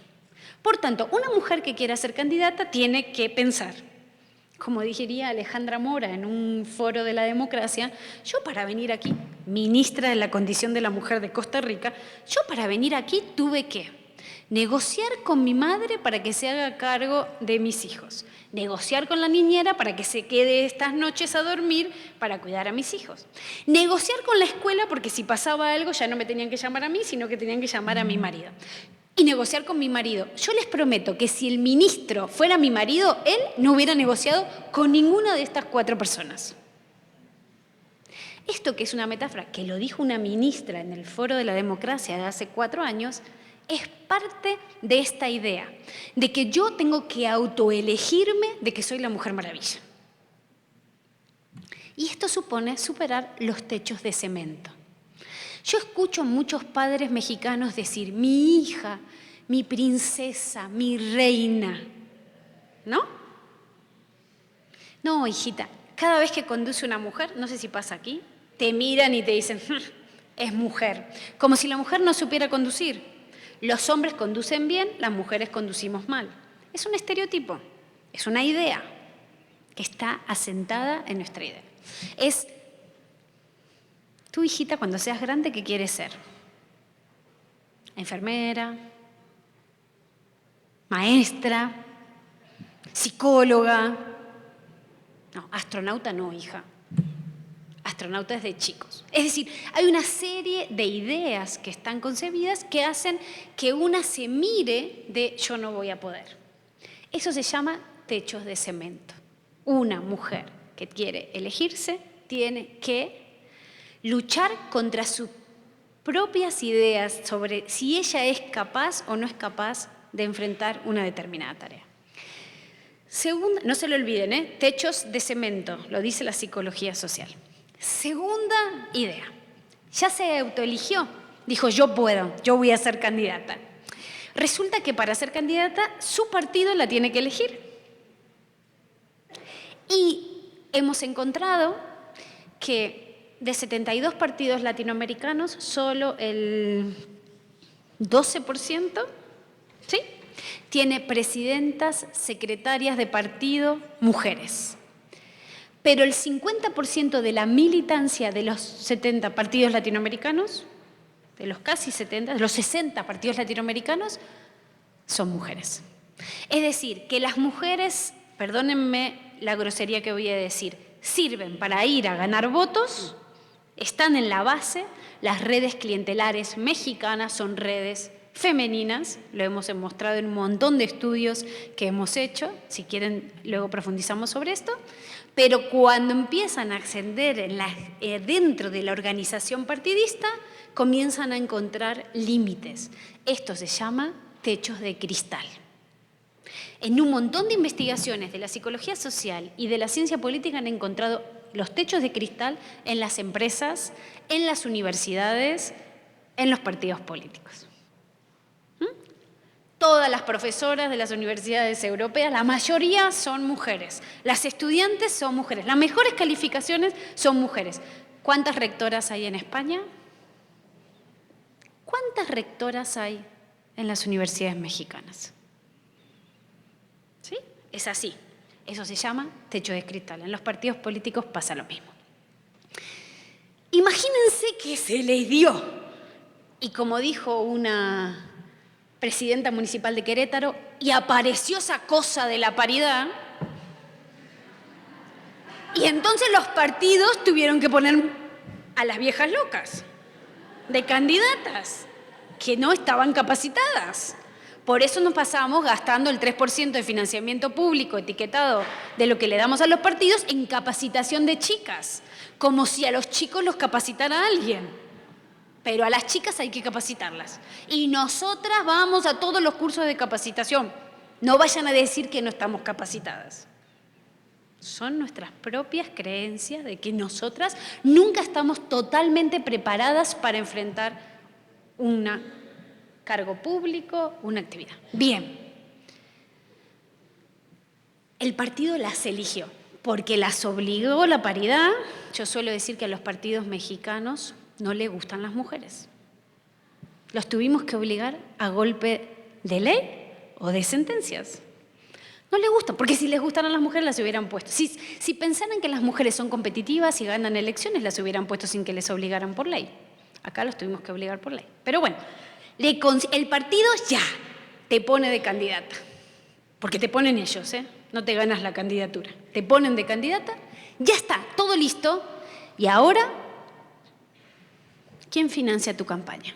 Por tanto, una mujer que quiera ser candidata tiene que pensar, como diría Alejandra Mora en un foro de la democracia, yo para venir aquí, ministra de la Condición de la Mujer de Costa Rica, yo para venir aquí tuve que negociar con mi madre para que se haga cargo de mis hijos, negociar con la niñera para que se quede estas noches a dormir para cuidar a mis hijos, negociar con la escuela porque si pasaba algo ya no me tenían que llamar a mí, sino que tenían que llamar a mi marido. Y negociar con mi marido. Yo les prometo que si el ministro fuera mi marido, él no hubiera negociado con ninguna de estas 4 personas. Esto que es una metáfora, que lo dijo una ministra en el Foro de la Democracia de hace 4 años, es parte de esta idea, de que yo tengo que autoelegirme de que soy la Mujer Maravilla. Y esto supone superar los techos de cemento. Yo escucho a muchos padres mexicanos decir, mi hija, mi princesa, mi reina, ¿no? No, hijita, cada vez que conduce una mujer, no sé si pasa aquí, te miran y te dicen, es mujer, como si la mujer no supiera conducir. Los hombres conducen bien, las mujeres conducimos mal. Es un estereotipo, es una idea que está asentada en nuestra idea. Es, tú, hijita, cuando seas grande, ¿qué quieres ser? Enfermera, maestra, psicóloga. No, astronauta no, hija. Astronauta es de chicos. Es decir, hay una serie de ideas que están concebidas que hacen que una se mire de yo no voy a poder. Eso se llama techos de cemento. Una mujer que quiere elegirse tiene que luchar contra sus propias ideas sobre si ella es capaz o no es capaz de enfrentar una determinada tarea. Segunda, no se lo olviden, techos de cemento, lo dice la psicología social. Segunda idea, ya se autoeligió, dijo yo puedo, yo voy a ser candidata. Resulta que para ser candidata su partido la tiene que elegir. Y hemos encontrado que de 72 partidos latinoamericanos, solo el 12%, ¿sí?, tiene presidentas, secretarias de partido, mujeres. Pero el 50% de la militancia de los 70 partidos latinoamericanos, de los casi 70, de los 60 partidos latinoamericanos, son mujeres. Es decir, que las mujeres, perdónenme la grosería que voy a decir, sirven para ir a ganar votos, están en la base. Las redes clientelares mexicanas son redes femeninas, lo hemos demostrado en un montón de estudios que hemos hecho, si quieren luego profundizamos sobre esto, pero cuando empiezan a ascender dentro de la organización partidista, comienzan a encontrar límites. Esto se llama techos de cristal. En un montón de investigaciones de la psicología social y de la ciencia política han encontrado los techos de cristal en las empresas, en las universidades, en los partidos políticos. Todas las profesoras de las universidades europeas, la mayoría son mujeres. Las estudiantes son mujeres. Las mejores calificaciones son mujeres. ¿Cuántas rectoras hay en España? ¿Cuántas rectoras hay en las universidades mexicanas? ¿Sí? Es así. Eso se llama techo de cristal. En los partidos políticos pasa lo mismo. Imagínense que se les dio. Y como dijo una presidenta municipal de Querétaro, y apareció esa cosa de la paridad, y entonces los partidos tuvieron que poner a las viejas locas de candidatas que no estaban capacitadas. Por eso nos pasamos gastando el 3% de financiamiento público etiquetado de lo que le damos a los partidos en capacitación de chicas, como si a los chicos los capacitara alguien. Pero a las chicas hay que capacitarlas. Y nosotras vamos a todos los cursos de capacitación. No vayan a decir que no estamos capacitadas. Son nuestras propias creencias de que nosotras nunca estamos totalmente preparadas para enfrentar un cargo público, una actividad. Bien. El partido las eligió porque las obligó la paridad. Yo suelo decir que a los partidos mexicanos no le gustan las mujeres. Los tuvimos que obligar a golpe de ley o de sentencias. No les gustan, porque si les gustaran las mujeres las hubieran puesto. Si pensaran que las mujeres son competitivas y ganan elecciones, las hubieran puesto sin que les obligaran por ley. Acá los tuvimos que obligar por ley. Pero bueno, el partido ya te pone de candidata, porque te ponen ellos, no te ganas la candidatura. Te ponen de candidata, ya está, todo listo, y ahora, ¿quién financia tu campaña?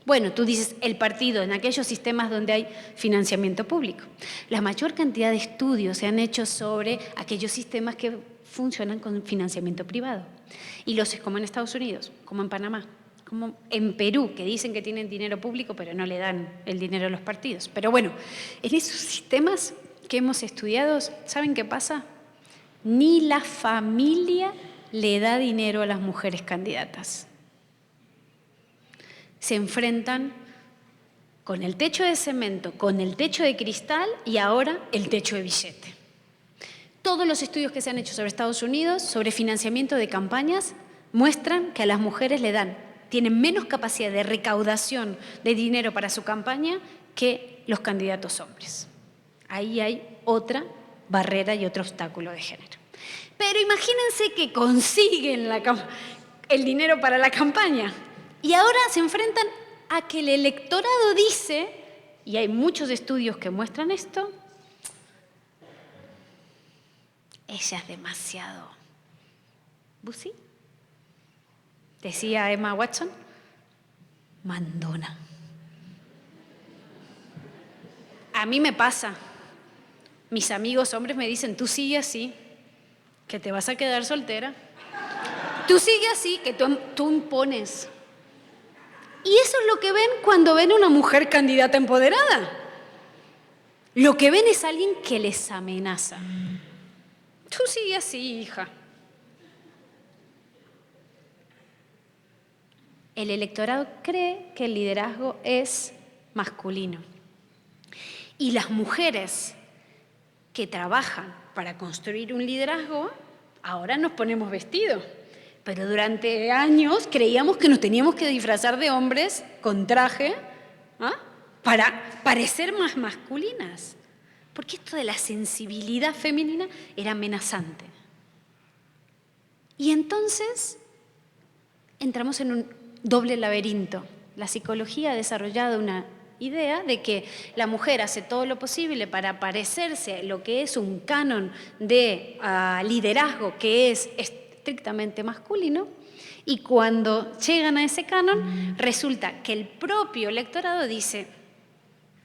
Bueno, tú dices el partido en aquellos sistemas donde hay financiamiento público. La mayor cantidad de estudios se han hecho sobre aquellos sistemas que funcionan con financiamiento privado. Y como en Estados Unidos, como en Panamá, como en Perú, que dicen que tienen dinero público, pero no le dan el dinero a los partidos. Pero bueno, en esos sistemas que hemos estudiado, ¿saben qué pasa? Ni la familia le da dinero a las mujeres candidatas. Se enfrentan con el techo de cemento, con el techo de cristal y ahora el techo de billete. Todos los estudios que se han hecho sobre Estados Unidos, sobre financiamiento de campañas, muestran que a las mujeres tienen menos capacidad de recaudación de dinero para su campaña que los candidatos hombres. Ahí hay otra barrera y otro obstáculo de género. Pero imagínense que consiguen el dinero para la campaña. Y ahora se enfrentan a que el electorado dice, y hay muchos estudios que muestran esto, ella es demasiado busi, decía Emma Watson, mandona. A mí me pasa, mis amigos hombres me dicen, tú sigue así, que te vas a quedar soltera. Tú sigue así, que tú impones. Y eso es lo que ven cuando ven una mujer candidata empoderada. Lo que ven es alguien que les amenaza. Tú sigue así, hija. El electorado cree que el liderazgo es masculino. Y las mujeres que trabajan para construir un liderazgo, ahora nos ponemos vestidos. Pero durante años creíamos que nos teníamos que disfrazar de hombres con traje, ¿ah?, para parecer más masculinas. Porque esto de la sensibilidad femenina era amenazante. Y entonces entramos en un doble laberinto. La psicología ha desarrollado una idea de que la mujer hace todo lo posible para parecerse a lo que es un canon de liderazgo que es estrictamente masculino, y cuando llegan a ese canon resulta que el propio electorado dice: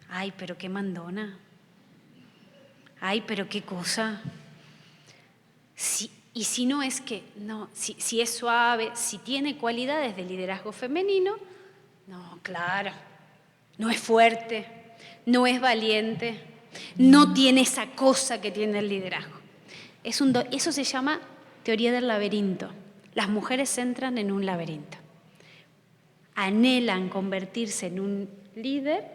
ay, pero qué mandona, ay, pero qué cosa. Y si no es que, no, si es suave, si tiene cualidades de liderazgo femenino, no, claro, no es fuerte, no es valiente, no tiene esa cosa que tiene el liderazgo. Eso se llama teoría del laberinto. Las mujeres entran en un laberinto. Anhelan convertirse en un líder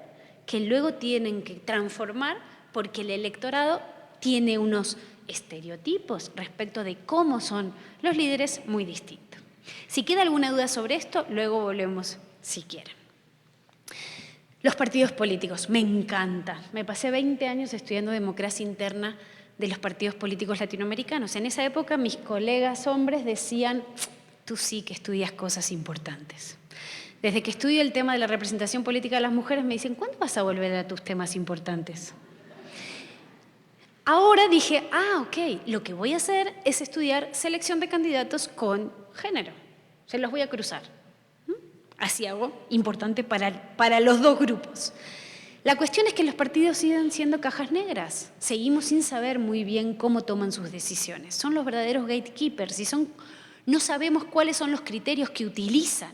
que luego tienen que transformar porque el electorado tiene unos estereotipos respecto de cómo son los líderes muy distintos. Si queda alguna duda sobre esto, luego volvemos si quieren. Los partidos políticos, me encanta. Me pasé 20 años estudiando democracia interna de los partidos políticos latinoamericanos. En esa época mis colegas hombres decían: tú sí que estudias cosas importantes. Desde que estudio el tema de la representación política de las mujeres me dicen: ¿cuándo vas a volver a tus temas importantes? Ahora dije: ok, lo que voy a hacer es estudiar selección de candidatos con género. Se los voy a cruzar. Así hago, importante para los dos grupos. La cuestión es que los partidos siguen siendo cajas negras. Seguimos sin saber muy bien cómo toman sus decisiones. Son los verdaderos gatekeepers y no sabemos cuáles son los criterios que utilizan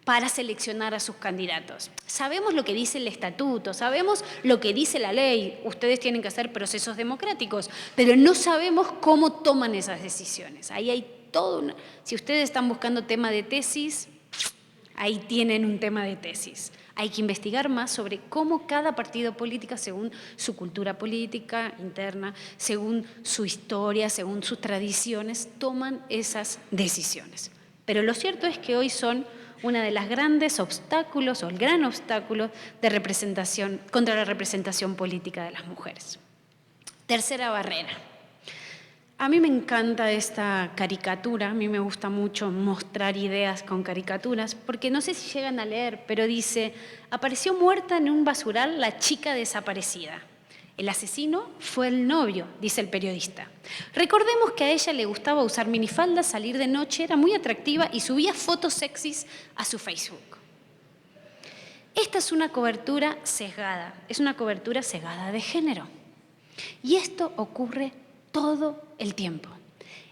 para seleccionar a sus candidatos. Sabemos lo que dice el estatuto, sabemos lo que dice la ley, ustedes tienen que hacer procesos democráticos, pero no sabemos cómo toman esas decisiones. Ahí hay todo si ustedes están buscando tema de tesis, ahí tienen un tema de tesis. Hay que investigar más sobre cómo cada partido político, según su cultura política interna, según su historia, según sus tradiciones, toman esas decisiones. Pero lo cierto es que hoy son una de las grandes obstáculos o el gran obstáculo de representación contra la representación política de las mujeres. Tercera barrera. A mí me encanta esta caricatura, a mí me gusta mucho mostrar ideas con caricaturas, porque no sé si llegan a leer, pero dice: apareció muerta en un basural la chica desaparecida. El asesino fue el novio, dice el periodista. Recordemos que a ella le gustaba usar minifaldas, salir de noche, era muy atractiva y subía fotos sexys a su Facebook. Esta es una cobertura sesgada, es una cobertura sesgada de género. Y esto ocurre todo el tiempo.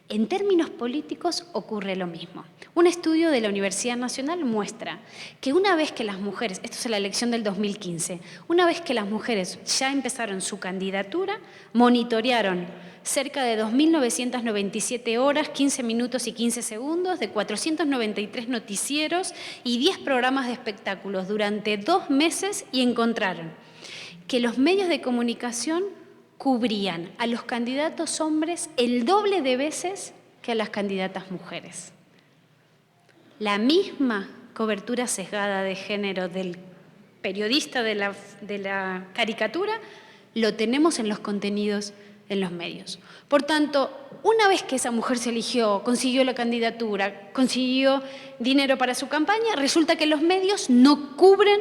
En términos políticos ocurre lo mismo. Un estudio de la Universidad Nacional muestra que una vez que las mujeres, esto es la elección del 2015, una vez que las mujeres ya empezaron su candidatura, monitorearon cerca de 2.997 horas, 15 minutos y 15 segundos de 493 noticieros y 10 programas de espectáculos durante 2 meses y encontraron que los medios de comunicación cubrían a los candidatos hombres el doble de veces que a las candidatas mujeres. La misma cobertura sesgada de género del periodista de la caricatura lo tenemos en los contenidos en los medios. Por tanto, una vez que esa mujer se eligió, consiguió la candidatura, consiguió dinero para su campaña, resulta que los medios no cubren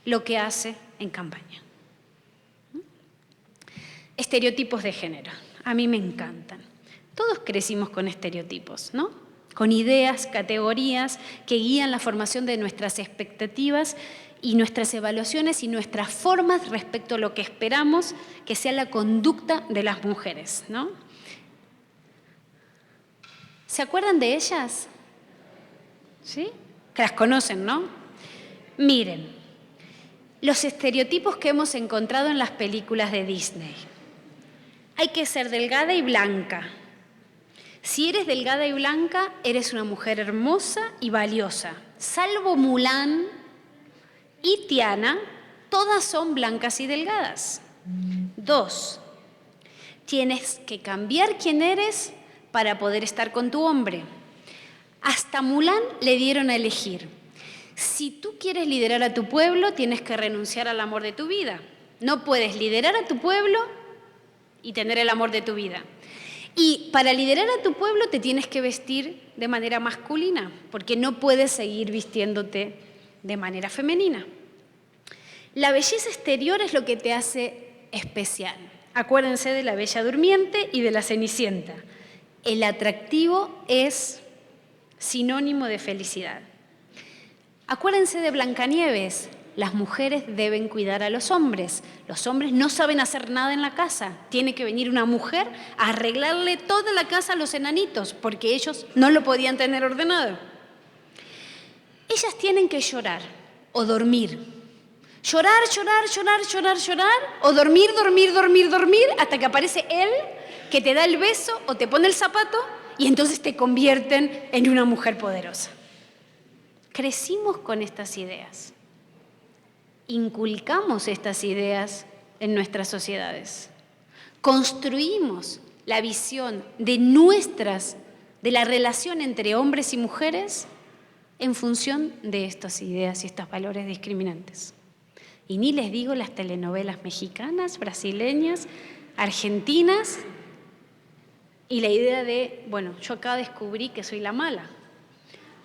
lo que hace en campaña. Estereotipos de género. A mí me encantan. Todos crecimos con estereotipos, ¿no? Con ideas, categorías que guían la formación de nuestras expectativas y nuestras evaluaciones y nuestras formas respecto a lo que esperamos que sea la conducta de las mujeres, ¿no? ¿Se acuerdan de ellas? ¿Sí? Que las conocen, ¿no? Miren, los estereotipos que hemos encontrado en las películas de Disney. Hay que ser delgada y blanca. Si eres delgada y blanca, eres una mujer hermosa y valiosa. Salvo Mulan y Tiana, todas son blancas y delgadas. 2, tienes que cambiar quién eres para poder estar con tu hombre. Hasta Mulan le dieron a elegir. Si tú quieres liderar a tu pueblo, tienes que renunciar al amor de tu vida. No puedes liderar a tu pueblo y tener el amor de tu vida. Y para liderar a tu pueblo te tienes que vestir de manera masculina, porque no puedes seguir vistiéndote de manera femenina. La belleza exterior es lo que te hace especial. Acuérdense de la Bella Durmiente y de la Cenicienta. El atractivo es sinónimo de felicidad. Acuérdense de Blancanieves. Las mujeres deben cuidar a los hombres. Los hombres no saben hacer nada en la casa. Tiene que venir una mujer a arreglarle toda la casa a los enanitos, porque ellos no lo podían tener ordenado. Ellas tienen que llorar o dormir. Llorar, llorar, llorar, llorar, llorar, o dormir, dormir, dormir, dormir, hasta que aparece él que te da el beso o te pone el zapato y entonces te convierten en una mujer poderosa. Crecimos con estas ideas. Inculcamos estas ideas en nuestras sociedades. Construimos la visión de la relación entre hombres y mujeres en función de estas ideas y estos valores discriminantes. Y ni les digo las telenovelas mexicanas, brasileñas, argentinas, y la idea de, bueno, yo acá descubrí que soy la mala.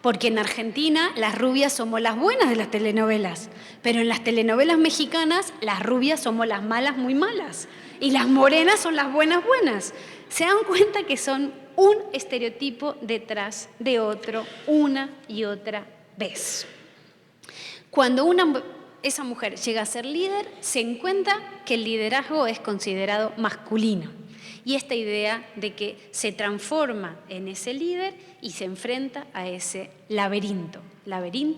Porque en Argentina las rubias somos las buenas de las telenovelas, pero en las telenovelas mexicanas las rubias somos las malas muy malas y las morenas son las buenas buenas. Se dan cuenta que son un estereotipo detrás de otro una y otra vez. Cuando esa mujer llega a ser líder, se encuentra que el liderazgo es considerado masculino. Y esta idea de que se transforma en ese líder y se enfrenta a ese laberinto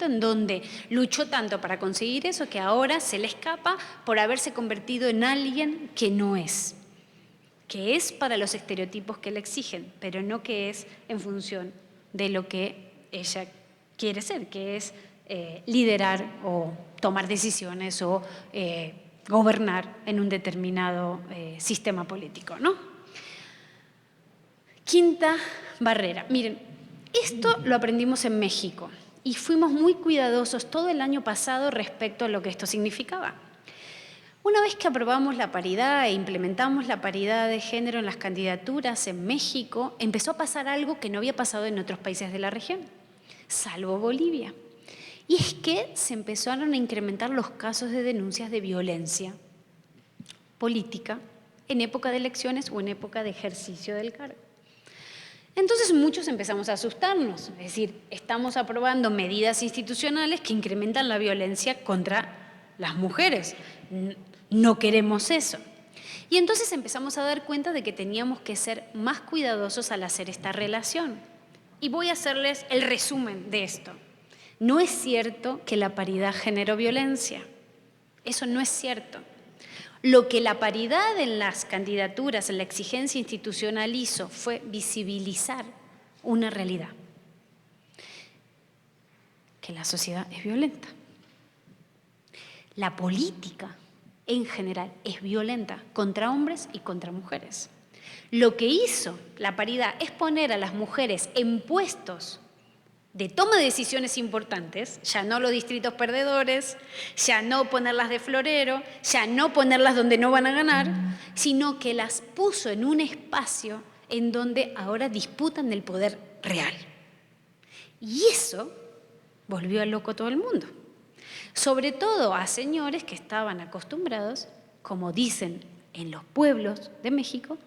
en donde luchó tanto para conseguir eso que ahora se le escapa por haberse convertido en alguien que no es, que es para los estereotipos que le exigen, pero no que es en función de lo que ella quiere ser, que es liderar o tomar decisiones o gobernar en un determinado sistema político, ¿no? Quinta barrera. Miren, esto lo aprendimos en México y fuimos muy cuidadosos todo el año pasado respecto a lo que esto significaba. Una vez que aprobamos la paridad e implementamos la paridad de género en las candidaturas en México, empezó a pasar algo que no había pasado en otros países de la región, salvo Bolivia. Y es que se empezaron a incrementar los casos de denuncias de violencia política en época de elecciones o en época de ejercicio del cargo. Entonces muchos empezamos a asustarnos, es decir, estamos aprobando medidas institucionales que incrementan la violencia contra las mujeres. No queremos eso. Y entonces empezamos a dar cuenta de que teníamos que ser más cuidadosos al hacer esta relación. Y voy a hacerles el resumen de esto. No es cierto que la paridad generó violencia. Eso no es cierto. Lo que la paridad en las candidaturas, en la exigencia institucional hizo fue visibilizar una realidad. Que la sociedad es violenta. La política en general es violenta contra hombres y contra mujeres. Lo que hizo la paridad es poner a las mujeres en puestos de toma de decisiones importantes, ya no los distritos perdedores, ya no ponerlas de florero, ya no ponerlas donde no van a ganar, sino que las puso en un espacio en donde ahora disputan el poder real. Y eso volvió a loco a todo el mundo. Sobre todo a señores que estaban acostumbrados, como dicen en los pueblos de México,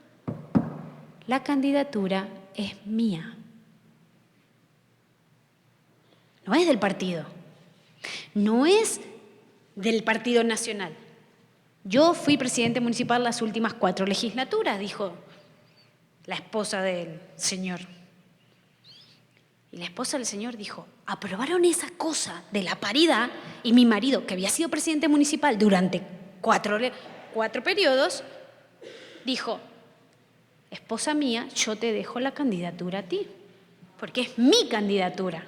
la candidatura es mía. No es del partido, no es del Partido Nacional. Yo fui presidente municipal las últimas 4 legislaturas, dijo la esposa del señor. Y la esposa del señor dijo, aprobaron esa cosa de la paridad y mi marido, que había sido presidente municipal durante cuatro periodos, dijo, esposa mía, yo te dejo la candidatura a ti, porque es mi candidatura.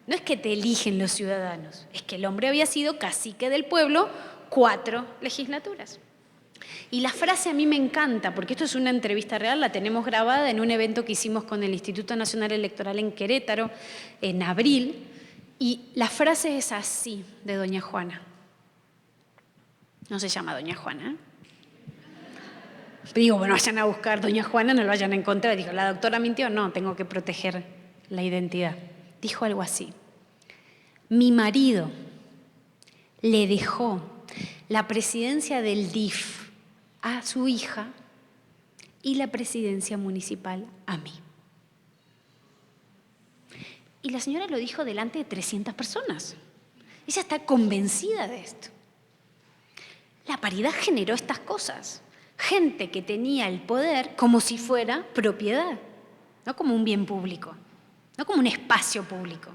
No es que te eligen los ciudadanos, es que el hombre había sido cacique del pueblo 4 legislaturas. Y la frase a mí me encanta, porque esto es una entrevista real, la tenemos grabada en un evento que hicimos con el Instituto Nacional Electoral en Querétaro en abril, y la frase es así, de doña Juana. No se llama doña Juana, ¿eh? Digo, bueno, vayan a buscar doña Juana, no lo vayan a encontrar. Digo, ¿la doctora mintió? No, tengo que proteger la identidad. Dijo algo así. Mi marido le dejó la presidencia del DIF a su hija y la presidencia municipal a mí. Y la señora lo dijo delante de 300 personas. Ella está convencida de esto. La paridad generó estas cosas. Gente que tenía el poder como si fuera propiedad, no como un bien público, no como un espacio público,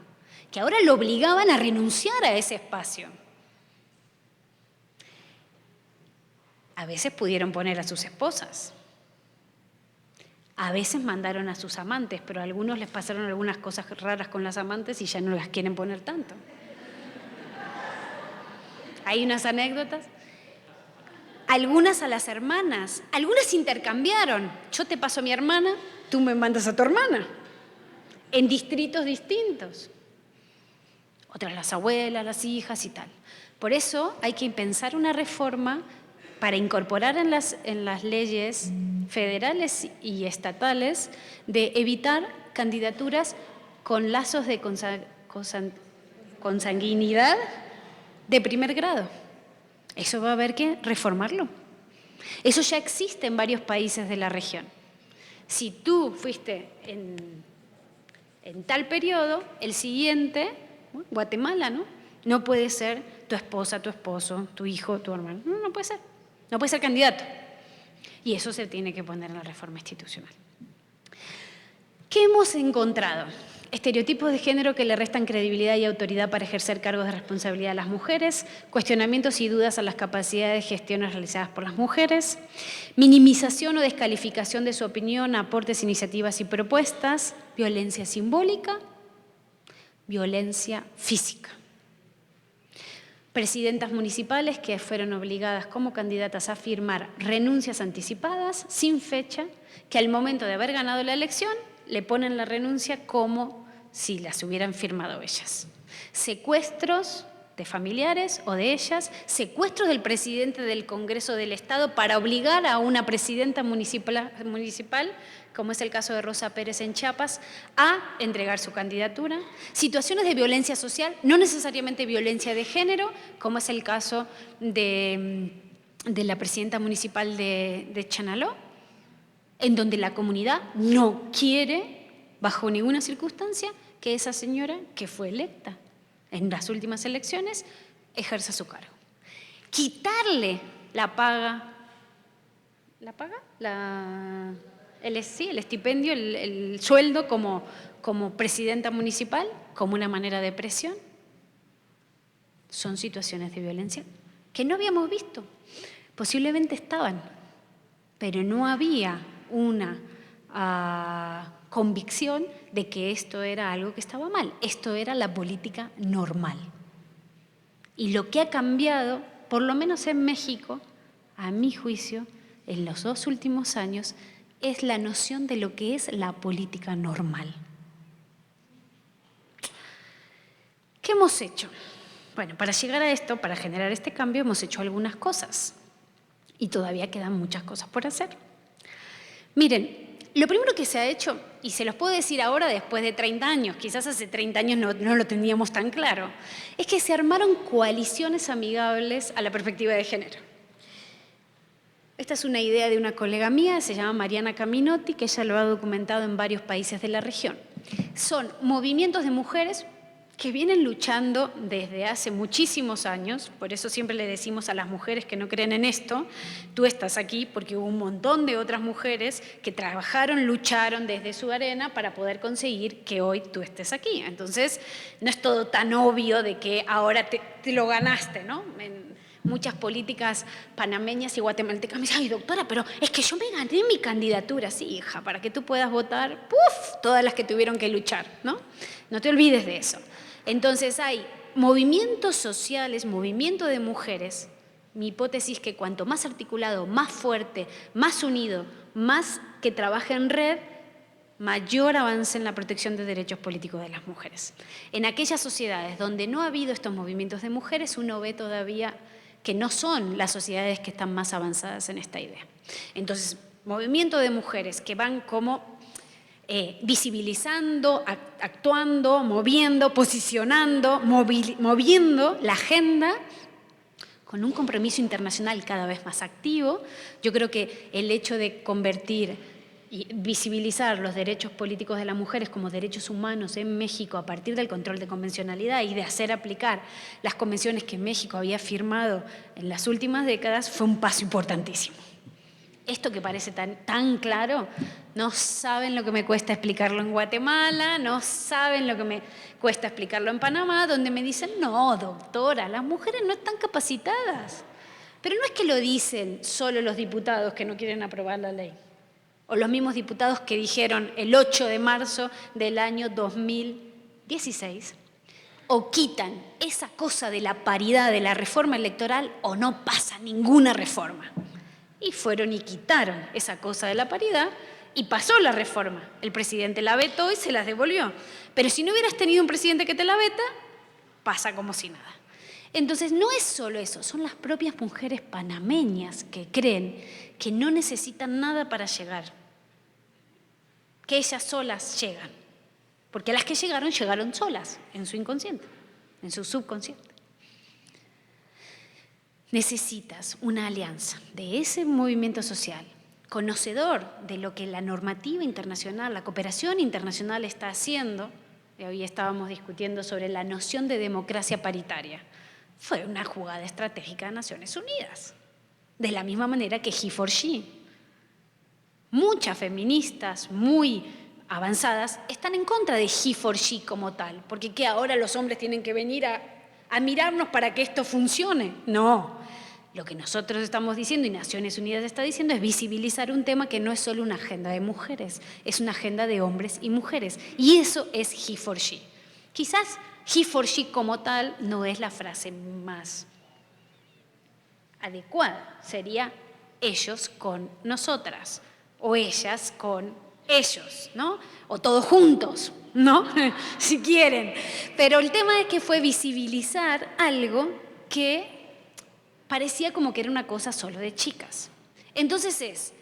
que ahora lo obligaban a renunciar a ese espacio. A veces pudieron poner a sus esposas, a veces mandaron a sus amantes, pero a algunos les pasaron algunas cosas raras con las amantes y ya no las quieren poner tanto. Hay unas anécdotas. Algunas a las hermanas, algunas intercambiaron. Yo te paso a mi hermana, tú me mandas a tu hermana, en distritos distintos. Otras las abuelas, las hijas y tal. Por eso hay que pensar una reforma para incorporar en las leyes federales y estatales de evitar candidaturas con lazos de consanguinidad de primer grado. Eso va a haber que reformarlo. Eso ya existe en varios países de la región. Si tú fuiste en tal periodo, el siguiente, Guatemala, ¿no? No puede ser tu esposa, tu esposo, tu hijo, tu hermano. No puede ser. No puede ser candidato. Y eso se tiene que poner en la reforma institucional. ¿Qué hemos encontrado? Estereotipos de género que le restan credibilidad y autoridad para ejercer cargos de responsabilidad a las mujeres, cuestionamientos y dudas a las capacidades de gestión realizadas por las mujeres, minimización o descalificación de su opinión, aportes, iniciativas y propuestas, violencia simbólica, violencia física. Presidentas municipales que fueron obligadas como candidatas a firmar renuncias anticipadas sin fecha, que al momento de haber ganado la elección le ponen la renuncia como si las hubieran firmado ellas. Secuestros de familiares o de ellas, secuestros del presidente del Congreso del Estado para obligar a una presidenta municipal, como es el caso de Rosa Pérez en Chiapas, a entregar su candidatura. Situaciones de violencia social, no necesariamente violencia de género, como es el caso de la presidenta municipal de Chanaló, en donde la comunidad no quiere, bajo ninguna circunstancia, que esa señora que fue electa en las últimas elecciones ejerza su cargo. Quitarle la paga, el estipendio, el sueldo como presidenta municipal, como una manera de presión, son situaciones de violencia que no habíamos visto. Posiblemente estaban, pero no había una convicción de que esto era algo que estaba mal. Esto era la política normal. Y lo que ha cambiado, por lo menos en México, a mi juicio, en los 2 últimos años, es la noción de lo que es la política normal. ¿Qué hemos hecho? Bueno, para llegar a esto, para generar este cambio, hemos hecho algunas cosas. Y todavía quedan muchas cosas por hacer. Miren, lo primero que se ha hecho, y se los puedo decir ahora después de 30 años, quizás hace 30 años no lo teníamos tan claro, es que se armaron coaliciones amigables a la perspectiva de género. Esta es una idea de una colega mía, se llama Mariana Caminotti, que ella lo ha documentado en varios países de la región. Son movimientos de mujeres que vienen luchando desde hace muchísimos años, por eso siempre le decimos a las mujeres que no creen en esto, tú estás aquí porque hubo un montón de otras mujeres que trabajaron, lucharon desde su arena para poder conseguir que hoy tú estés aquí. Entonces, no es todo tan obvio de que ahora te lo ganaste, ¿no? En muchas políticas panameñas y guatemaltecas me dicen, ay, doctora, pero es que yo me gané mi candidatura. Sí, hija, para que tú puedas votar, ¡puf!, todas las que tuvieron que luchar, ¿no? No te olvides de eso. Entonces hay movimientos sociales, movimiento de mujeres. Mi hipótesis es que cuanto más articulado, más fuerte, más unido, más que trabaje en red, mayor avance en la protección de derechos políticos de las mujeres. En aquellas sociedades donde no ha habido estos movimientos de mujeres, uno ve todavía que no son las sociedades que están más avanzadas en esta idea. Entonces, movimiento de mujeres que van como visibilizando, actuando, moviendo, posicionando, moviendo la agenda con un compromiso internacional cada vez más activo. Yo creo que el hecho de convertir y visibilizar los derechos políticos de las mujeres como derechos humanos en México a partir del control de convencionalidad y de hacer aplicar las convenciones que México había firmado en las últimas décadas fue un paso importantísimo. Esto que parece tan claro, no saben lo que me cuesta explicarlo en Guatemala, no saben lo que me cuesta explicarlo en Panamá, donde me dicen, no, doctora, las mujeres no están capacitadas. Pero no es que lo dicen solo los diputados que no quieren aprobar la ley, o los mismos diputados que dijeron el 8 de marzo del año 2016, o quitan esa cosa de la paridad de la reforma electoral o no pasa ninguna reforma. Y fueron y quitaron esa cosa de la paridad y pasó la reforma. El presidente la vetó y se las devolvió. Pero si no hubieras tenido un presidente que te la veta, pasa como si nada. Entonces no es solo eso, son las propias mujeres panameñas que creen que no necesitan nada para llegar, que ellas solas llegan. Porque las que llegaron solas, en su inconsciente, en su subconsciente. Necesitas una alianza de ese movimiento social, conocedor de lo que la normativa internacional, la cooperación internacional está haciendo. Hoy estábamos discutiendo sobre la noción de democracia paritaria. Fue una jugada estratégica de Naciones Unidas, de la misma manera que He4She. Muchas feministas muy avanzadas están en contra de He4She como tal, porque ¿qué ahora los hombres tienen que venir a mirarnos para que esto funcione? No, lo que nosotros estamos diciendo y Naciones Unidas está diciendo es visibilizar un tema que no es solo una agenda de mujeres, es una agenda de hombres y mujeres, y eso es He4She. Quizás He4She como tal no es la frase más adecuada, sería ellos con nosotras, o ellas con ellos, ¿no? O todos juntos, ¿no? Si quieren. Pero el tema es que fue visibilizar algo que parecía como que era una cosa solo de chicas. Entonces es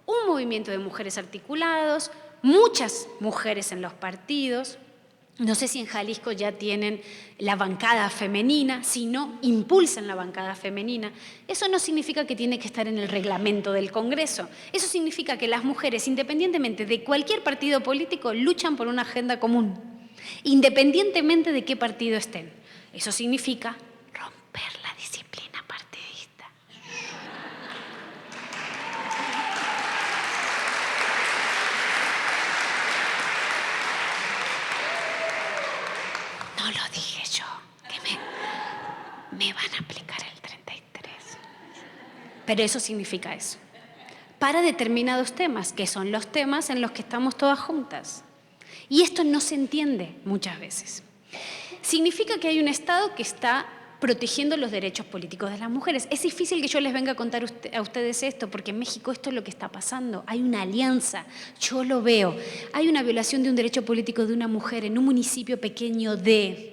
un movimiento de mujeres articulados, muchas mujeres en los partidos. No sé si en Jalisco ya tienen la bancada femenina, si no, impulsan la bancada femenina. Eso no significa que tiene que estar en el reglamento del Congreso. Eso significa que las mujeres, independientemente de cualquier partido político, luchan por una agenda común, independientemente de qué partido estén. Eso significa romper la disciplina partidista. No lo dije yo, que me van a aplicar el 33. Pero eso significa eso. Para determinados temas, que son los temas en los que estamos todas juntas. Y esto no se entiende muchas veces. Significa que hay un Estado que está protegiendo los derechos políticos de las mujeres. Es difícil que yo les venga a contar a ustedes esto, porque en México esto es lo que está pasando. Hay una alianza, yo lo veo. Hay una violación de un derecho político de una mujer en un municipio pequeño de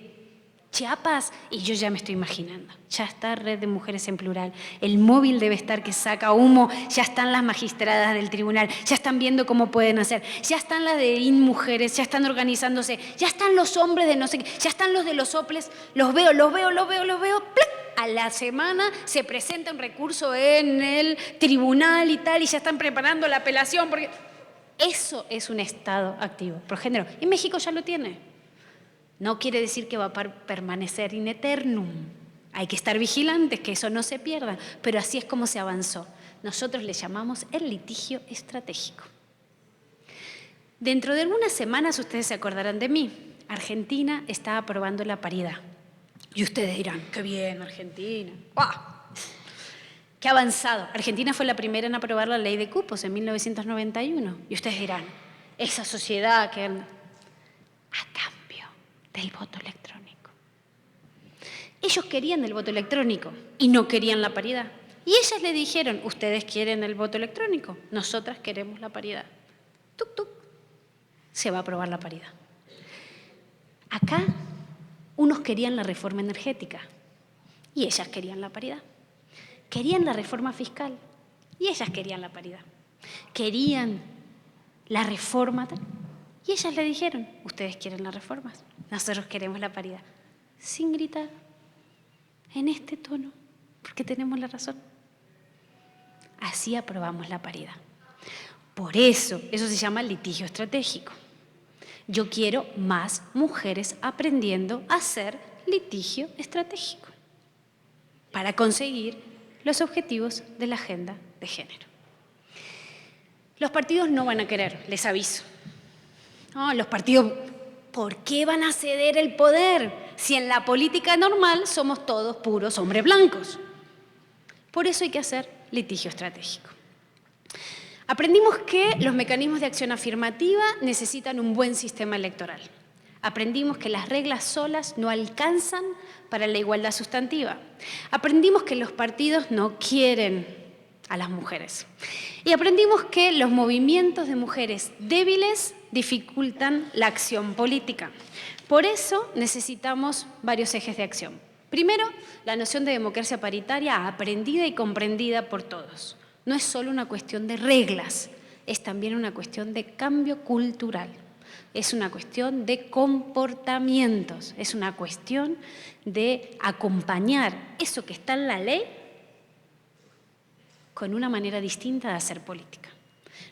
Chiapas, y yo ya me estoy imaginando. Ya está Red de Mujeres en Plural. El móvil debe estar que saca humo. Ya están las magistradas del tribunal. Ya están viendo cómo pueden hacer. Ya están las de InMujeres. Ya están organizándose. Ya están los hombres de no sé qué. Ya están los de los soples. Los veo. ¡Plac! A la semana se presenta un recurso en el tribunal y tal, y ya están preparando la apelación, porque eso es un Estado activo, por género. Y México ya lo tiene. No quiere decir que va a permanecer in eternum. Hay que estar vigilantes, que eso no se pierda, pero así es como se avanzó. Nosotros le llamamos el litigio estratégico. Dentro de algunas semanas ustedes se acordarán de mí. Argentina está aprobando la paridad. Y ustedes dirán, qué bien, Argentina. ¡Wow! ¡Qué avanzado! Argentina fue la primera en aprobar la ley de cupos en 1991. Y ustedes dirán, esa sociedad que... A cambio del voto electrónico. Ellos querían el voto electrónico y no querían la paridad. Y ellas le dijeron, ustedes quieren el voto electrónico, nosotras queremos la paridad. Tuc, tuc. Se va a aprobar la paridad. Acá, unos querían la reforma energética y ellas querían la paridad. Querían la reforma fiscal y ellas querían la paridad. Querían la reforma y ellas le dijeron, ustedes quieren las reformas, nosotros queremos la paridad. Sin gritar, en este tono, porque tenemos la razón. Así aprobamos la paridad. Por eso se llama litigio estratégico. Yo quiero más mujeres aprendiendo a hacer litigio estratégico para conseguir los objetivos de la agenda de género. Los partidos no van a querer, les aviso. No, los partidos, ¿por qué van a ceder el poder si en la política normal somos todos puros hombres blancos? Por eso hay que hacer litigio estratégico. Aprendimos que los mecanismos de acción afirmativa necesitan un buen sistema electoral. Aprendimos que las reglas solas no alcanzan para la igualdad sustantiva. Aprendimos que los partidos no quieren a las mujeres. Y aprendimos que los movimientos de mujeres débiles dificultan la acción política. Por eso necesitamos varios ejes de acción. Primero, la noción de democracia paritaria aprendida y comprendida por todos. No es solo una cuestión de reglas, es también una cuestión de cambio cultural. Es una cuestión de comportamientos, es una cuestión de acompañar eso que está en la ley con una manera distinta de hacer política.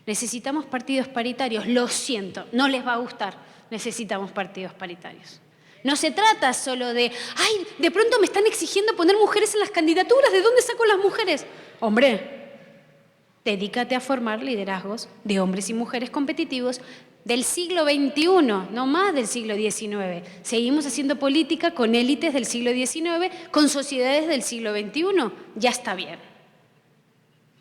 Necesitamos partidos paritarios, lo siento, no les va a gustar, necesitamos partidos paritarios. No se trata solo de, ay, de pronto me están exigiendo poner mujeres en las candidaturas, ¿de dónde saco las mujeres? Hombre, dedícate a formar liderazgos de hombres y mujeres competitivos del siglo XXI, no más del siglo XIX. Seguimos haciendo política con élites del siglo XIX, con sociedades del siglo XXI. Ya está bien.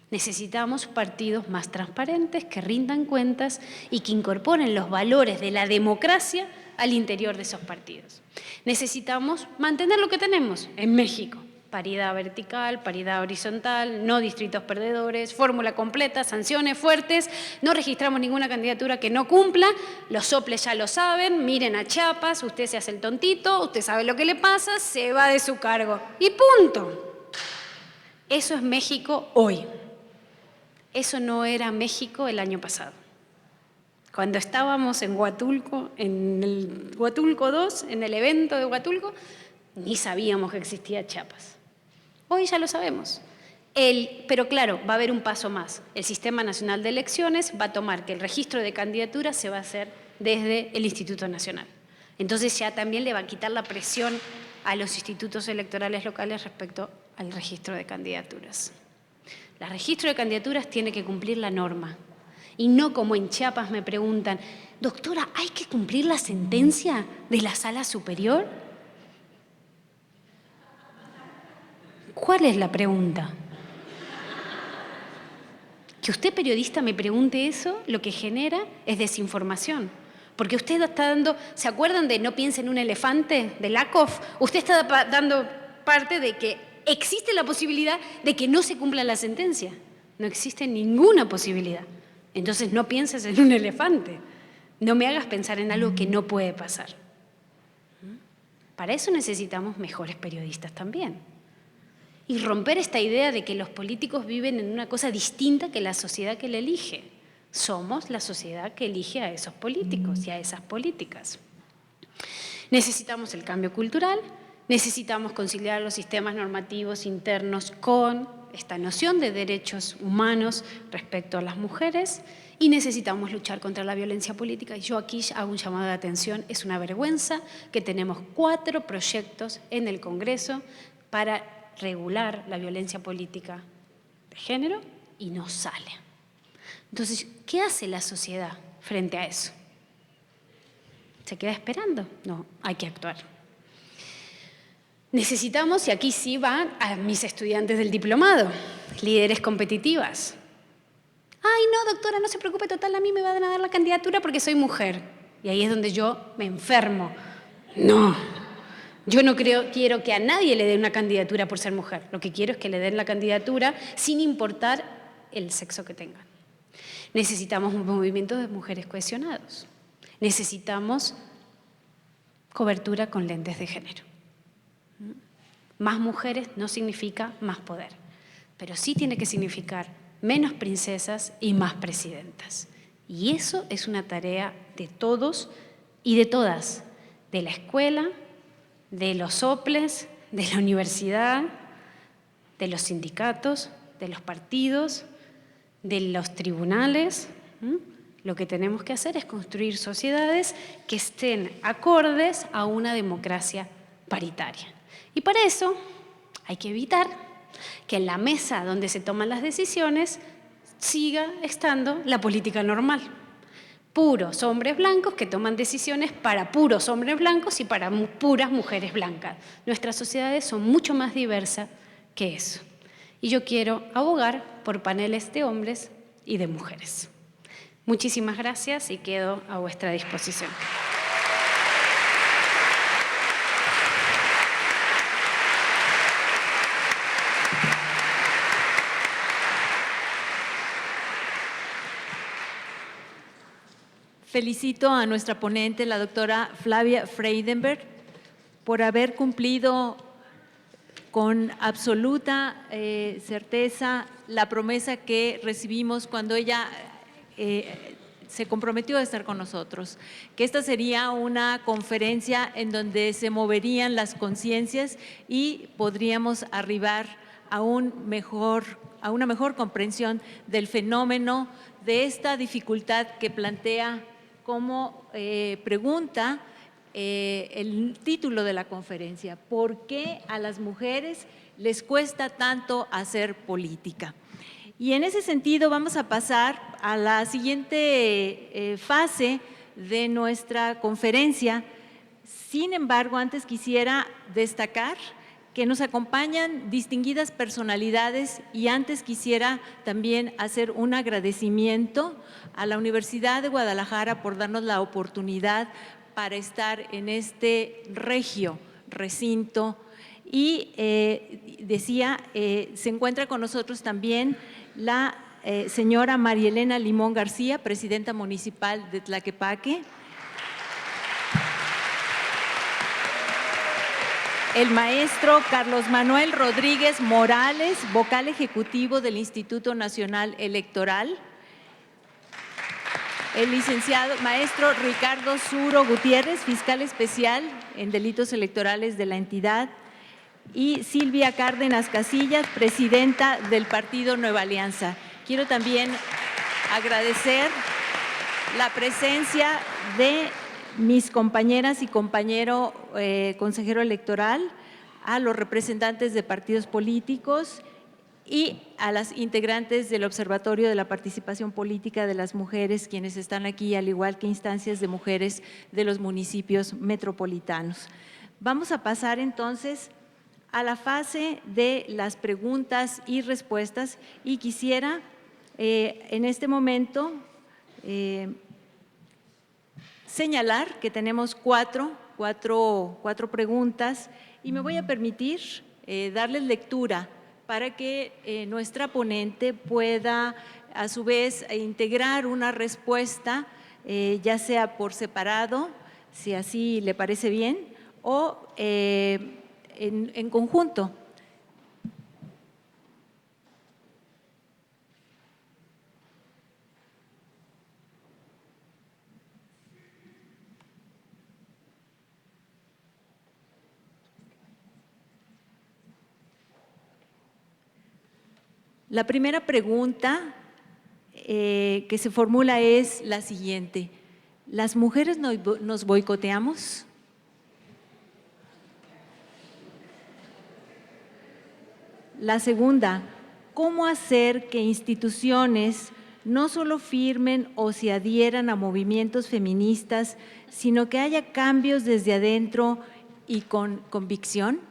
Necesitamos partidos más transparentes, que rindan cuentas y que incorporen los valores de la democracia al interior de esos partidos. Necesitamos mantener lo que tenemos en México. Paridad vertical, paridad horizontal, no distritos perdedores, fórmula completa, sanciones fuertes, no registramos ninguna candidatura que no cumpla, los soples ya lo saben, miren a Chiapas, usted se hace el tontito, usted sabe lo que le pasa, se va de su cargo y punto. Eso es México hoy. Eso no era México el año pasado. Cuando estábamos en Huatulco, en el Huatulco 2, en el evento de Huatulco, ni sabíamos que existía Chiapas. Hoy ya lo sabemos. Pero claro, va a haber un paso más. El Sistema Nacional de Elecciones va a tomar que el registro de candidaturas se va a hacer desde el Instituto Nacional. Entonces ya también le va a quitar la presión a los institutos electorales locales respecto al registro de candidaturas. El registro de candidaturas tiene que cumplir la norma. Y no como en Chiapas me preguntan, doctora, ¿hay que cumplir la sentencia de la Sala Superior? ¿Cuál es la pregunta? Que usted, periodista, me pregunte eso, lo que genera es desinformación. Porque usted está dando, ¿se acuerdan de No piense en un elefante, de Lakoff? Usted está dando parte de que existe la posibilidad de que no se cumpla la sentencia. No existe ninguna posibilidad. Entonces no pienses en un elefante. No me hagas pensar en algo que no puede pasar. Para eso necesitamos mejores periodistas también. Y romper esta idea de que los políticos viven en una cosa distinta que la sociedad que le elige. Somos la sociedad que elige a esos políticos y a esas políticas. Necesitamos el cambio cultural, necesitamos conciliar los sistemas normativos internos con esta noción de derechos humanos respecto a las mujeres y necesitamos luchar contra la violencia política. Y yo aquí hago un llamado de atención. Es una vergüenza que tenemos 4 proyectos en el Congreso para regular la violencia política de género y no sale. Entonces, ¿qué hace la sociedad frente a eso? ¿Se queda esperando? No, hay que actuar. Necesitamos, y aquí sí van a mis estudiantes del diplomado, líderes competitivas. Ay, no, doctora, no se preocupe, total, a mí me van a dar la candidatura porque soy mujer. Y ahí es donde yo me enfermo. No, yo no quiero que a nadie le den una candidatura por ser mujer. Lo que quiero es que le den la candidatura sin importar el sexo que tengan. Necesitamos un movimiento de mujeres cohesionados. Necesitamos cobertura con lentes de género. Más mujeres no significa más poder, pero sí tiene que significar menos princesas y más presidentas. Y eso es una tarea de todos y de todas, de la escuela, de los soples, de la universidad, de los sindicatos, de los partidos, de los tribunales. Lo que tenemos que hacer es construir sociedades que estén acordes a una democracia paritaria. Y para eso hay que evitar que en la mesa donde se toman las decisiones siga estando la política normal. Puros hombres blancos que toman decisiones para puros hombres blancos y para puras mujeres blancas. Nuestras sociedades son mucho más diversas que eso. Y yo quiero abogar por paneles de hombres y de mujeres. Muchísimas gracias y quedo a vuestra disposición. Felicito a nuestra ponente, la doctora Flavia Freidenberg, por haber cumplido con absoluta certeza la promesa que recibimos cuando ella se comprometió a estar con nosotros, que esta sería una conferencia en donde se moverían las conciencias y podríamos arribar a una mejor comprensión del fenómeno, de esta dificultad que plantea como pregunta el título de la conferencia: ¿por qué a las mujeres les cuesta tanto hacer política? Y en ese sentido vamos a pasar a la siguiente fase de nuestra conferencia. Sin embargo, antes quisiera destacar que nos acompañan distinguidas personalidades y antes quisiera también hacer un agradecimiento a la Universidad de Guadalajara por darnos la oportunidad para estar en este regio recinto. Y se encuentra con nosotros también la señora María Elena Limón García, presidenta municipal de Tlaquepaque. El maestro Carlos Manuel Rodríguez Morales, vocal ejecutivo del Instituto Nacional Electoral. El licenciado maestro Ricardo Zuro Gutiérrez, fiscal especial en delitos electorales de la entidad. Y Silvia Cárdenas Casillas, presidenta del Partido Nueva Alianza. Quiero también agradecer la presencia de mis compañeras y compañero consejero electoral, a los representantes de partidos políticos y a las integrantes del Observatorio de la Participación Política de las Mujeres, quienes están aquí, al igual que instancias de mujeres de los municipios metropolitanos. Vamos a pasar entonces a la fase de las preguntas y respuestas y quisiera en este momento señalar que tenemos cuatro preguntas y me voy a permitir darles lectura para que nuestra ponente pueda a su vez integrar una respuesta, ya sea por separado, si así le parece bien, o en conjunto. La primera pregunta que se formula es la siguiente: ¿las mujeres nos boicoteamos? La segunda, ¿cómo hacer que instituciones no solo firmen o se adhieran a movimientos feministas, sino que haya cambios desde adentro y con convicción?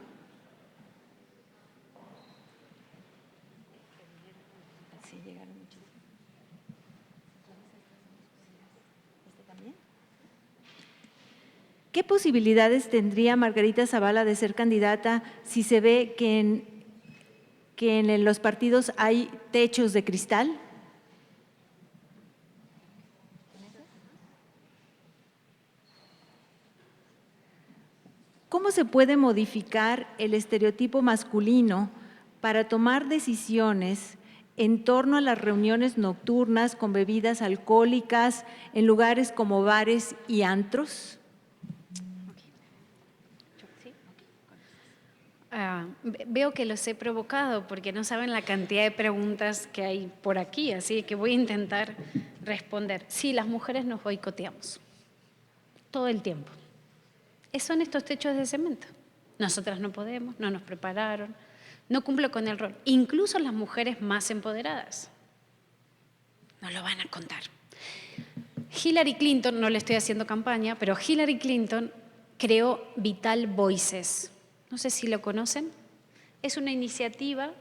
¿Qué posibilidades tendría Margarita Zavala de ser candidata si se ve que en los partidos hay techos de cristal? ¿Cómo se puede modificar el estereotipo masculino para tomar decisiones en torno a las reuniones nocturnas con bebidas alcohólicas en lugares como bares y antros? Veo que los he provocado porque no saben la cantidad de preguntas que hay por aquí, así que voy a intentar responder. Sí, las mujeres nos boicoteamos todo el tiempo. Son estos techos de cemento. Nosotras no podemos, no nos prepararon, no cumplo con el rol. Incluso las mujeres más empoderadas. No lo van a contar. Hillary Clinton, no le estoy haciendo campaña, pero Hillary Clinton creó Vital Voices. No sé si lo conocen. Es una iniciativa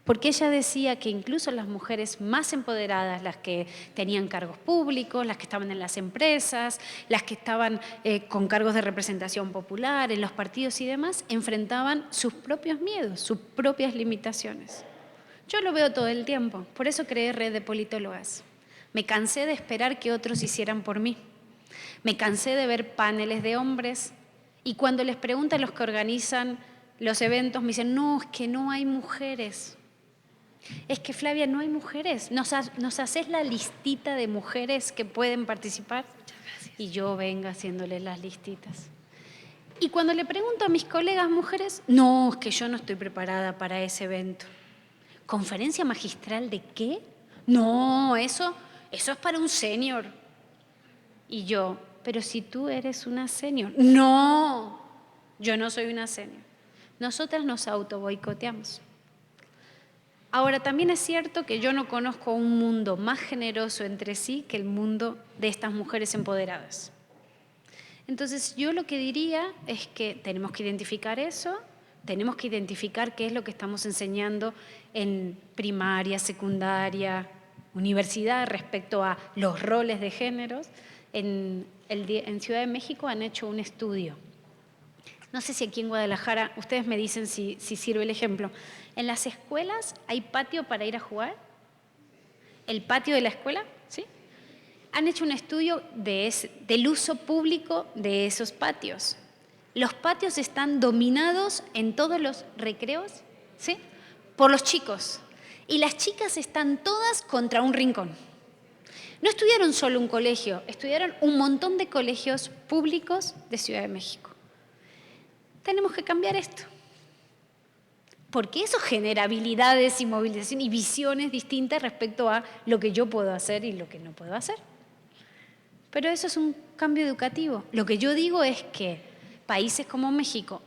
porque ella decía que incluso las mujeres más empoderadas, las que tenían cargos públicos, las que estaban en las empresas, las que estaban con cargos de representación popular, en los partidos y demás, enfrentaban sus propios miedos, sus propias limitaciones. Yo lo veo todo el tiempo, por eso creé Red de Politólogas. Me cansé de esperar que otros hicieran por mí. Me cansé de ver paneles de hombres y cuando les preguntan los que organizan los eventos, me dicen, no, es que no hay mujeres. Es que, Flavia, no hay mujeres. ¿Nos haces la listita de mujeres que pueden participar? Y yo venga haciéndoles las listitas. Y cuando le pregunto a mis colegas mujeres, no, es que yo no estoy preparada para ese evento. ¿Conferencia magistral de qué? No, eso es para un senior. Y yo, pero si tú eres una senior. No, yo no soy una senior. Nosotras nos autoboicoteamos. Ahora, también es cierto que yo no conozco un mundo más generoso entre sí que el mundo de estas mujeres empoderadas. Entonces, yo lo que diría es que tenemos que identificar eso, tenemos que identificar qué es lo que estamos enseñando en primaria, secundaria, universidad respecto a los roles de géneros. En Ciudad de México han hecho un estudio. No sé si aquí en Guadalajara, ustedes me dicen si sirve el ejemplo. ¿En las escuelas hay patio para ir a jugar? ¿El patio de la escuela? ¿Sí? Han hecho un estudio del uso público de esos patios. Los patios están dominados en todos los recreos, ¿sí?, por los chicos. Y las chicas están todas contra un rincón. No estudiaron solo un colegio, estudiaron un montón de colegios públicos de Ciudad de México. Tenemos que cambiar esto. Porque eso genera habilidades y movilización y visiones distintas respecto a lo que yo puedo hacer y lo que no puedo hacer. Pero eso es un cambio educativo. Lo que yo digo es que países como México,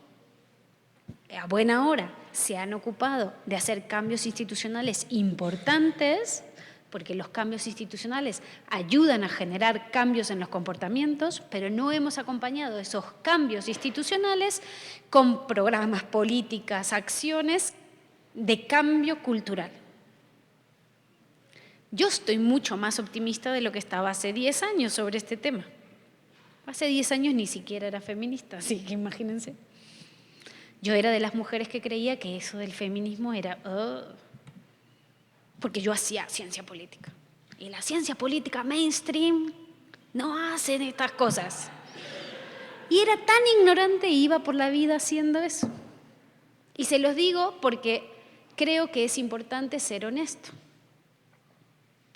a buena hora, se han ocupado de hacer cambios institucionales importantes, porque los cambios institucionales ayudan a generar cambios en los comportamientos, pero no hemos acompañado esos cambios institucionales con programas, políticas, acciones de cambio cultural. Yo estoy mucho más optimista de lo que estaba hace 10 años sobre este tema. Hace 10 años ni siquiera era feminista, así que imagínense. Yo era de las mujeres que creía que eso del feminismo era... porque yo hacía ciencia política. Y la ciencia política mainstream no hacen estas cosas. Y era tan ignorante y iba por la vida haciendo eso. Y se los digo porque creo que es importante ser honesto.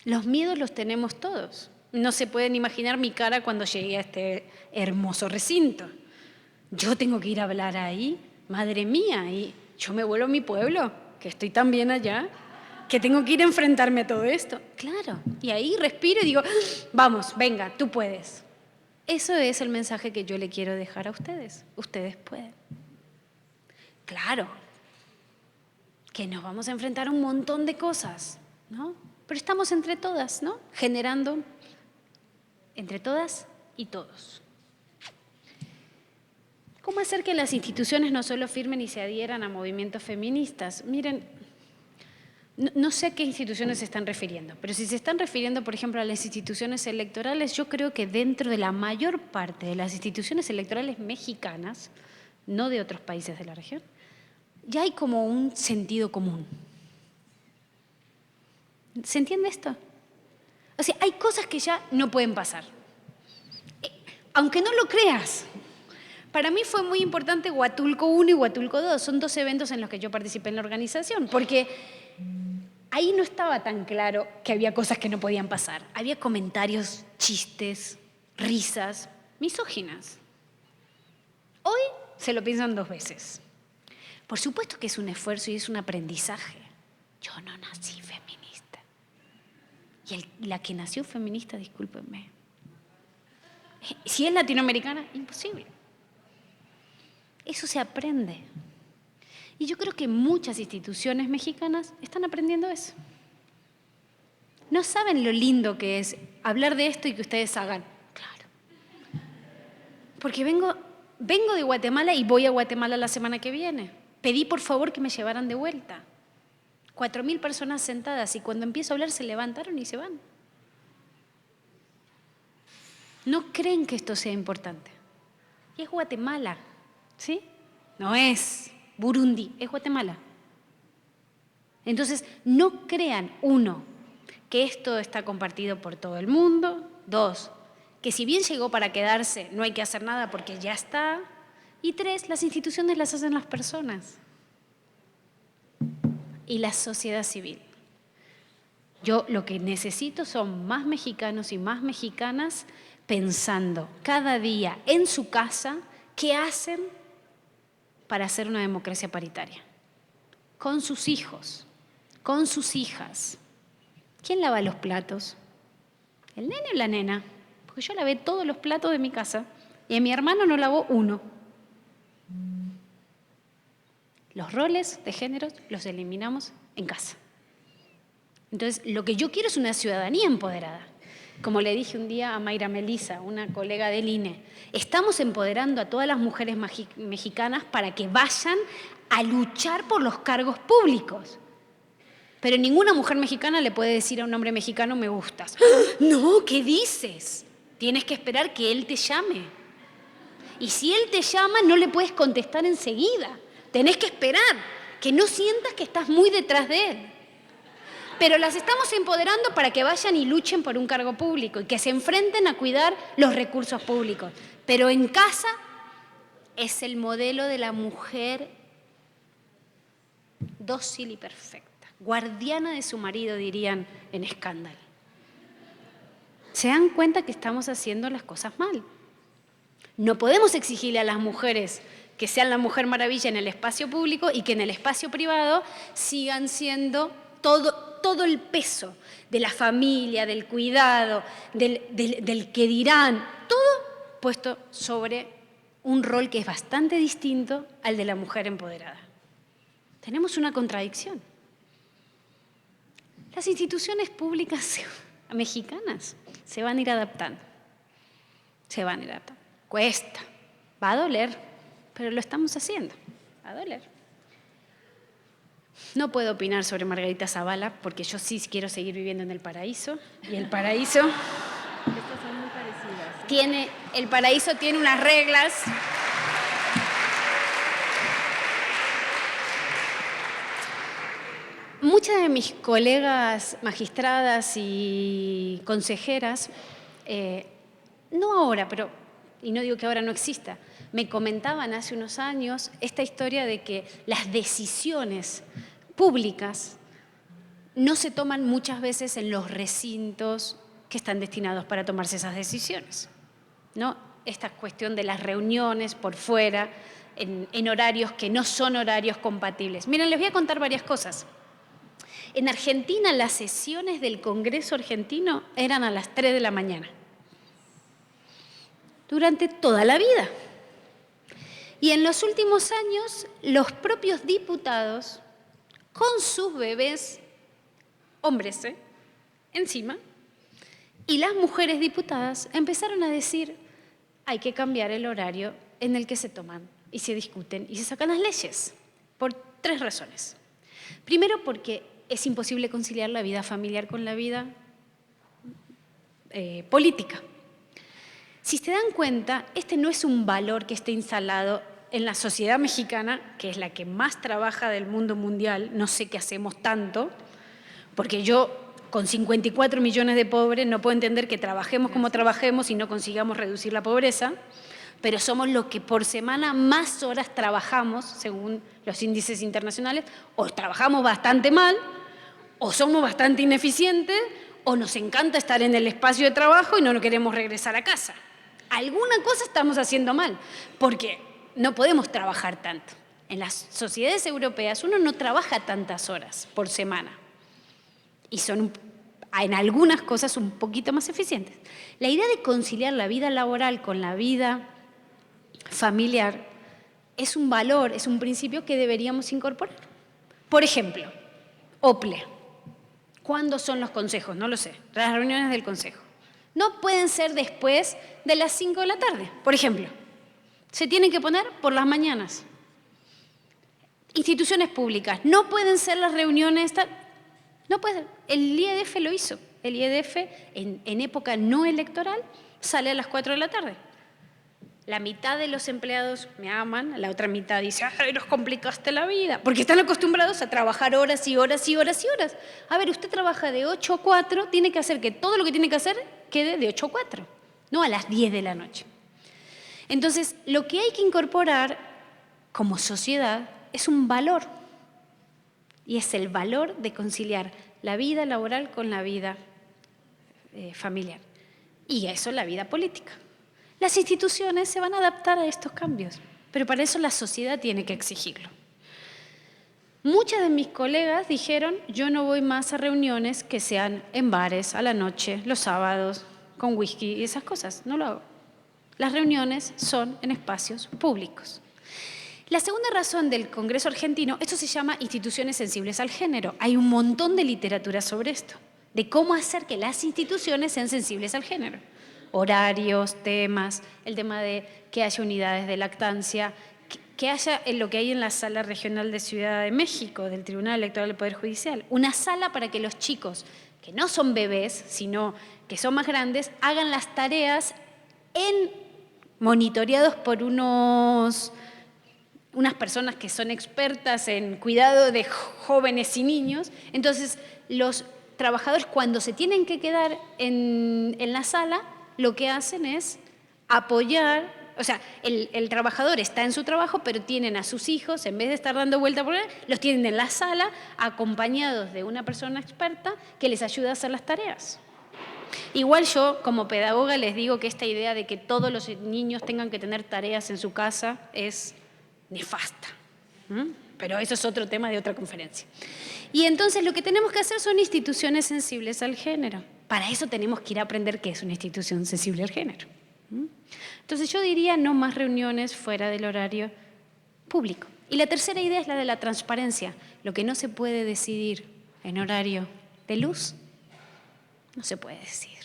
Los miedos los tenemos todos. No se pueden imaginar mi cara cuando llegué a este hermoso recinto. Yo tengo que ir a hablar ahí, madre mía, y yo me vuelvo a mi pueblo, que estoy tan bien allá. que tengo que ir a enfrentarme a todo esto. Claro, y ahí respiro y digo, vamos, venga, tú puedes. Eso es el mensaje que yo le quiero dejar a ustedes. Ustedes pueden. Claro, que nos vamos a enfrentar a un montón de cosas, ¿no? Pero estamos entre todas, ¿no? Generando entre todas y todos. ¿Cómo hacer que las instituciones no solo firmen y se adhieran a movimientos feministas? Miren, no sé a qué instituciones se están refiriendo, pero si se están refiriendo, por ejemplo, a las instituciones electorales, yo creo que dentro de la mayor parte de las instituciones electorales mexicanas, no de otros países de la región, ya hay como un sentido común. ¿Se entiende esto? O sea, hay cosas que ya no pueden pasar. Aunque no lo creas. Para mí fue muy importante Huatulco 1 y Huatulco 2. Son 2 eventos en los que yo participé en la organización, porque ahí no estaba tan claro que había cosas que no podían pasar. Había comentarios, chistes, risas, misóginas. Hoy se lo piensan 2 veces. Por supuesto que es un esfuerzo y es un aprendizaje. Yo no nací feminista. Y la que nació feminista, discúlpenme. Si es latinoamericana, imposible. Eso se aprende. Y yo creo que muchas instituciones mexicanas están aprendiendo eso. No saben lo lindo que es hablar de esto y que ustedes hagan. Claro. Porque vengo de Guatemala y voy a Guatemala la semana que viene. Pedí por favor que me llevaran de vuelta. 4.000 personas sentadas y cuando empiezo a hablar se levantaron y se van. No creen que esto sea importante. Y es Guatemala, ¿sí? No es Burundi, es Guatemala. Entonces, no crean, 1, que esto está compartido por todo el mundo. 2, que si bien llegó para quedarse, no hay que hacer nada porque ya está. Y 3, las instituciones las hacen las personas. Y la sociedad civil. Yo lo que necesito son más mexicanos y más mexicanas pensando cada día en su casa qué hacen para hacer una democracia paritaria. Con sus hijos, con sus hijas. ¿Quién lava los platos? ¿El nene o la nena? Porque yo lavé todos los platos de mi casa y a mi hermano no lavó uno. Los roles de género los eliminamos en casa. Entonces, lo que yo quiero es una ciudadanía empoderada. Como le dije un día a Mayra Melisa, una colega del INE, estamos empoderando a todas las mujeres mexicanas para que vayan a luchar por los cargos públicos. Pero ninguna mujer mexicana le puede decir a un hombre mexicano, me gustas. No, ¿qué dices? Tienes que esperar que él te llame. Y si él te llama, no le puedes contestar enseguida. Tenés que esperar, que no sientas que estás muy detrás de él. Pero las estamos empoderando para que vayan y luchen por un cargo público y que se enfrenten a cuidar los recursos públicos. Pero en casa es el modelo de la mujer dócil y perfecta, guardiana de su marido, dirían en Escándalo. ¿Se dan cuenta que estamos haciendo las cosas mal? No podemos exigirle a las mujeres que sean la mujer maravilla en el espacio público y que en el espacio privado sigan siendo todo el peso de la familia, del cuidado, del que dirán, todo puesto sobre un rol que es bastante distinto al de la mujer empoderada. Tenemos una contradicción. Las instituciones públicas mexicanas se van a ir adaptando. Se van a ir adaptando. Cuesta, va a doler, pero lo estamos haciendo. Va a doler. No puedo opinar sobre Margarita Zavala porque yo sí quiero seguir viviendo en el paraíso. Y el paraíso tiene unas reglas. Muchas de mis colegas magistradas y consejeras, no ahora, y no digo que ahora no exista, me comentaban hace unos años esta historia de que las decisiones públicas no se toman muchas veces en los recintos que están destinados para tomarse esas decisiones, ¿no? Esta cuestión de las reuniones por fuera, en horarios que no son horarios compatibles. Miren, les voy a contar varias cosas. En Argentina las sesiones del Congreso argentino eran a las 3 de la mañana. Durante toda la vida. Y en los últimos años, los propios diputados, con sus bebés, hombres, encima, y las mujeres diputadas empezaron a decir, hay que cambiar el horario en el que se toman y se discuten y se sacan las leyes, por 3 razones. Primero, porque es imposible conciliar la vida familiar con la vida política. Si se dan cuenta, este no es un valor que esté instalado en la sociedad mexicana, que es la que más trabaja del mundo mundial. No sé qué hacemos tanto, porque yo, con 54 millones de pobres, no puedo entender que trabajemos como trabajemos y no consigamos reducir la pobreza, pero somos los que por semana más horas trabajamos, según los índices internacionales, o trabajamos bastante mal, o somos bastante ineficientes, o nos encanta estar en el espacio de trabajo y no queremos regresar a casa. Alguna cosa estamos haciendo mal, porque no podemos trabajar tanto. En las sociedades europeas uno no trabaja tantas horas por semana y son en algunas cosas un poquito más eficientes. La idea de conciliar la vida laboral con la vida familiar es un valor, es un principio que deberíamos incorporar. Por ejemplo, OPLE. ¿Cuándo son los consejos? No lo sé. Las reuniones del consejo. No pueden ser después de las 5 de la tarde, por ejemplo. Se tienen que poner por las mañanas. Instituciones públicas. No pueden ser las reuniones... No puede ser. El IEDF lo hizo. El IEDF, en época no electoral, sale a las 4 de la tarde. La mitad de los empleados me aman, la otra mitad dice, ¡ay, nos complicaste la vida! Porque están acostumbrados a trabajar horas y horas y horas y horas. A ver, usted trabaja de 8 a 4, tiene que hacer que todo lo que tiene que hacer quede de 8 a 4, no a las 10 de la noche. Entonces, lo que hay que incorporar como sociedad es un valor. Y es el valor de conciliar la vida laboral con la vida familiar. Y eso la vida política. Las instituciones se van a adaptar a estos cambios, pero para eso la sociedad tiene que exigirlo. Muchas de mis colegas dijeron, yo no voy más a reuniones que sean en bares, a la noche, los sábados, con whisky y esas cosas. No lo hago. Las reuniones son en espacios públicos. La segunda razón del Congreso argentino, esto se llama instituciones sensibles al género. Hay un montón de literatura sobre esto, de cómo hacer que las instituciones sean sensibles al género. Horarios, temas, el tema de que haya unidades de lactancia, que haya lo que hay en la Sala Regional de Ciudad de México, del Tribunal Electoral del Poder Judicial, una sala para que los chicos, que no son bebés, sino que son más grandes, hagan las tareas monitoreados por unas personas que son expertas en cuidado de jóvenes y niños. Entonces, los trabajadores, cuando se tienen que quedar en la sala, lo que hacen es apoyar, o sea, el trabajador está en su trabajo, pero tienen a sus hijos, en vez de estar dando vuelta por él, los tienen en la sala, acompañados de una persona experta que les ayuda a hacer las tareas. Igual yo, como pedagoga, les digo que esta idea de que todos los niños tengan que tener tareas en su casa es nefasta. Pero eso es otro tema de otra conferencia. Y entonces lo que tenemos que hacer son instituciones sensibles al género. Para eso tenemos que ir a aprender qué es una institución sensible al género. Entonces yo diría no más reuniones fuera del horario público. Y la tercera idea es la de la transparencia. Lo que no se puede decidir en horario de luz, no se puede decidir.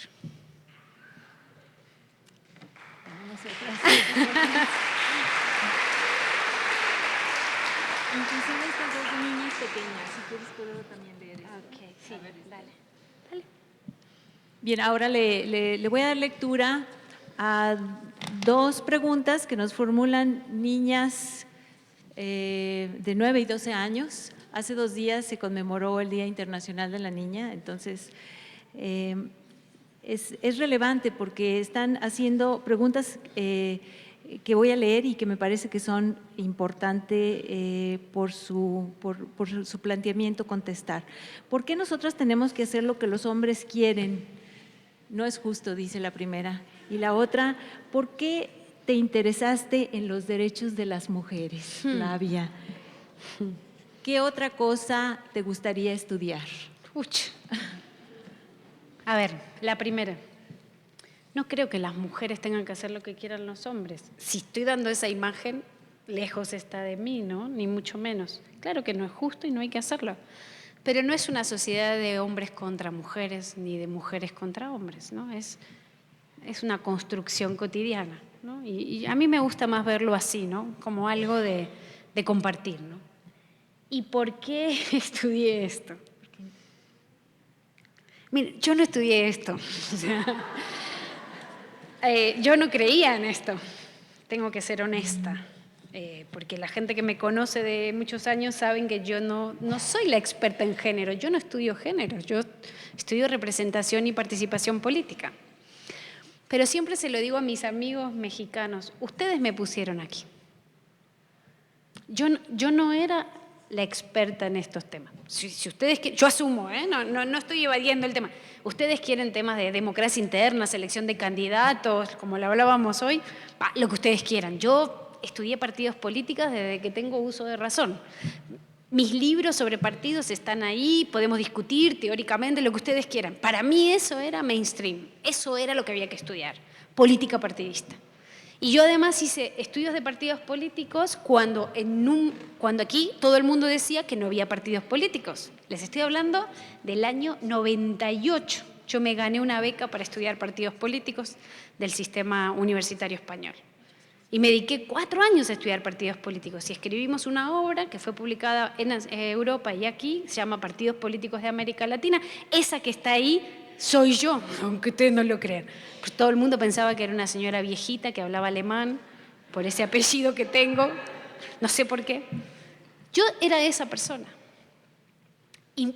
Inclusive estas dos niñas pequeñas, si quieres puedo también leer eso. Ok, sí, dale. Bien, ahora le voy a dar lectura a 2 preguntas que nos formulan niñas de 9 y 12 años. Hace 2 días se conmemoró el Día Internacional de la Niña, entonces es relevante porque están haciendo preguntas que voy a leer y que me parece que son importantes por su planteamiento contestar. ¿Por qué nosotras tenemos que hacer lo que los hombres quieren? No es justo, dice la primera. Y la otra, ¿por qué te interesaste en los derechos de las mujeres, Flavia? ¿qué otra cosa te gustaría estudiar? Uch. A ver, la primera. No creo que las mujeres tengan que hacer lo que quieran los hombres. Si estoy dando esa imagen, lejos está de mí, ¿no? Ni mucho menos. Claro que no es justo y no hay que hacerlo. Pero no es una sociedad de hombres contra mujeres ni de mujeres contra hombres, ¿no? Es una construcción cotidiana, ¿no? Y a mí me gusta más verlo así, ¿no? Como algo de compartir, ¿no? ¿Y por qué estudié esto? Mire, yo no estudié esto. O sea, yo no creía en esto. Tengo que ser honesta. Porque la gente que me conoce de muchos años saben que yo no soy la experta en género. Yo no estudio género. Yo estudio representación y participación política. Pero siempre se lo digo a mis amigos mexicanos. Ustedes me pusieron aquí. Yo no era la experta en estos temas. Si ustedes quieren, yo asumo, no estoy evadiendo el tema. Ustedes quieren temas de democracia interna, selección de candidatos, como lo hablábamos hoy, lo que ustedes quieran. Yo estudié partidos políticos desde que tengo uso de razón. Mis libros sobre partidos están ahí, podemos discutir teóricamente lo que ustedes quieran. Para mí eso era mainstream, eso era lo que había que estudiar, política partidista. Y yo además hice estudios de partidos políticos cuando aquí todo el mundo decía que no había partidos políticos. Les estoy hablando del año 98. Yo me gané una beca para estudiar partidos políticos del sistema universitario español. Y me dediqué 4 años a estudiar partidos políticos. Y escribimos una obra que fue publicada en Europa y aquí, se llama Partidos Políticos de América Latina. Esa que está ahí soy yo, aunque ustedes no lo crean. Pues todo el mundo pensaba que era una señora viejita que hablaba alemán, por ese apellido que tengo, no sé por qué. Yo era esa persona. Y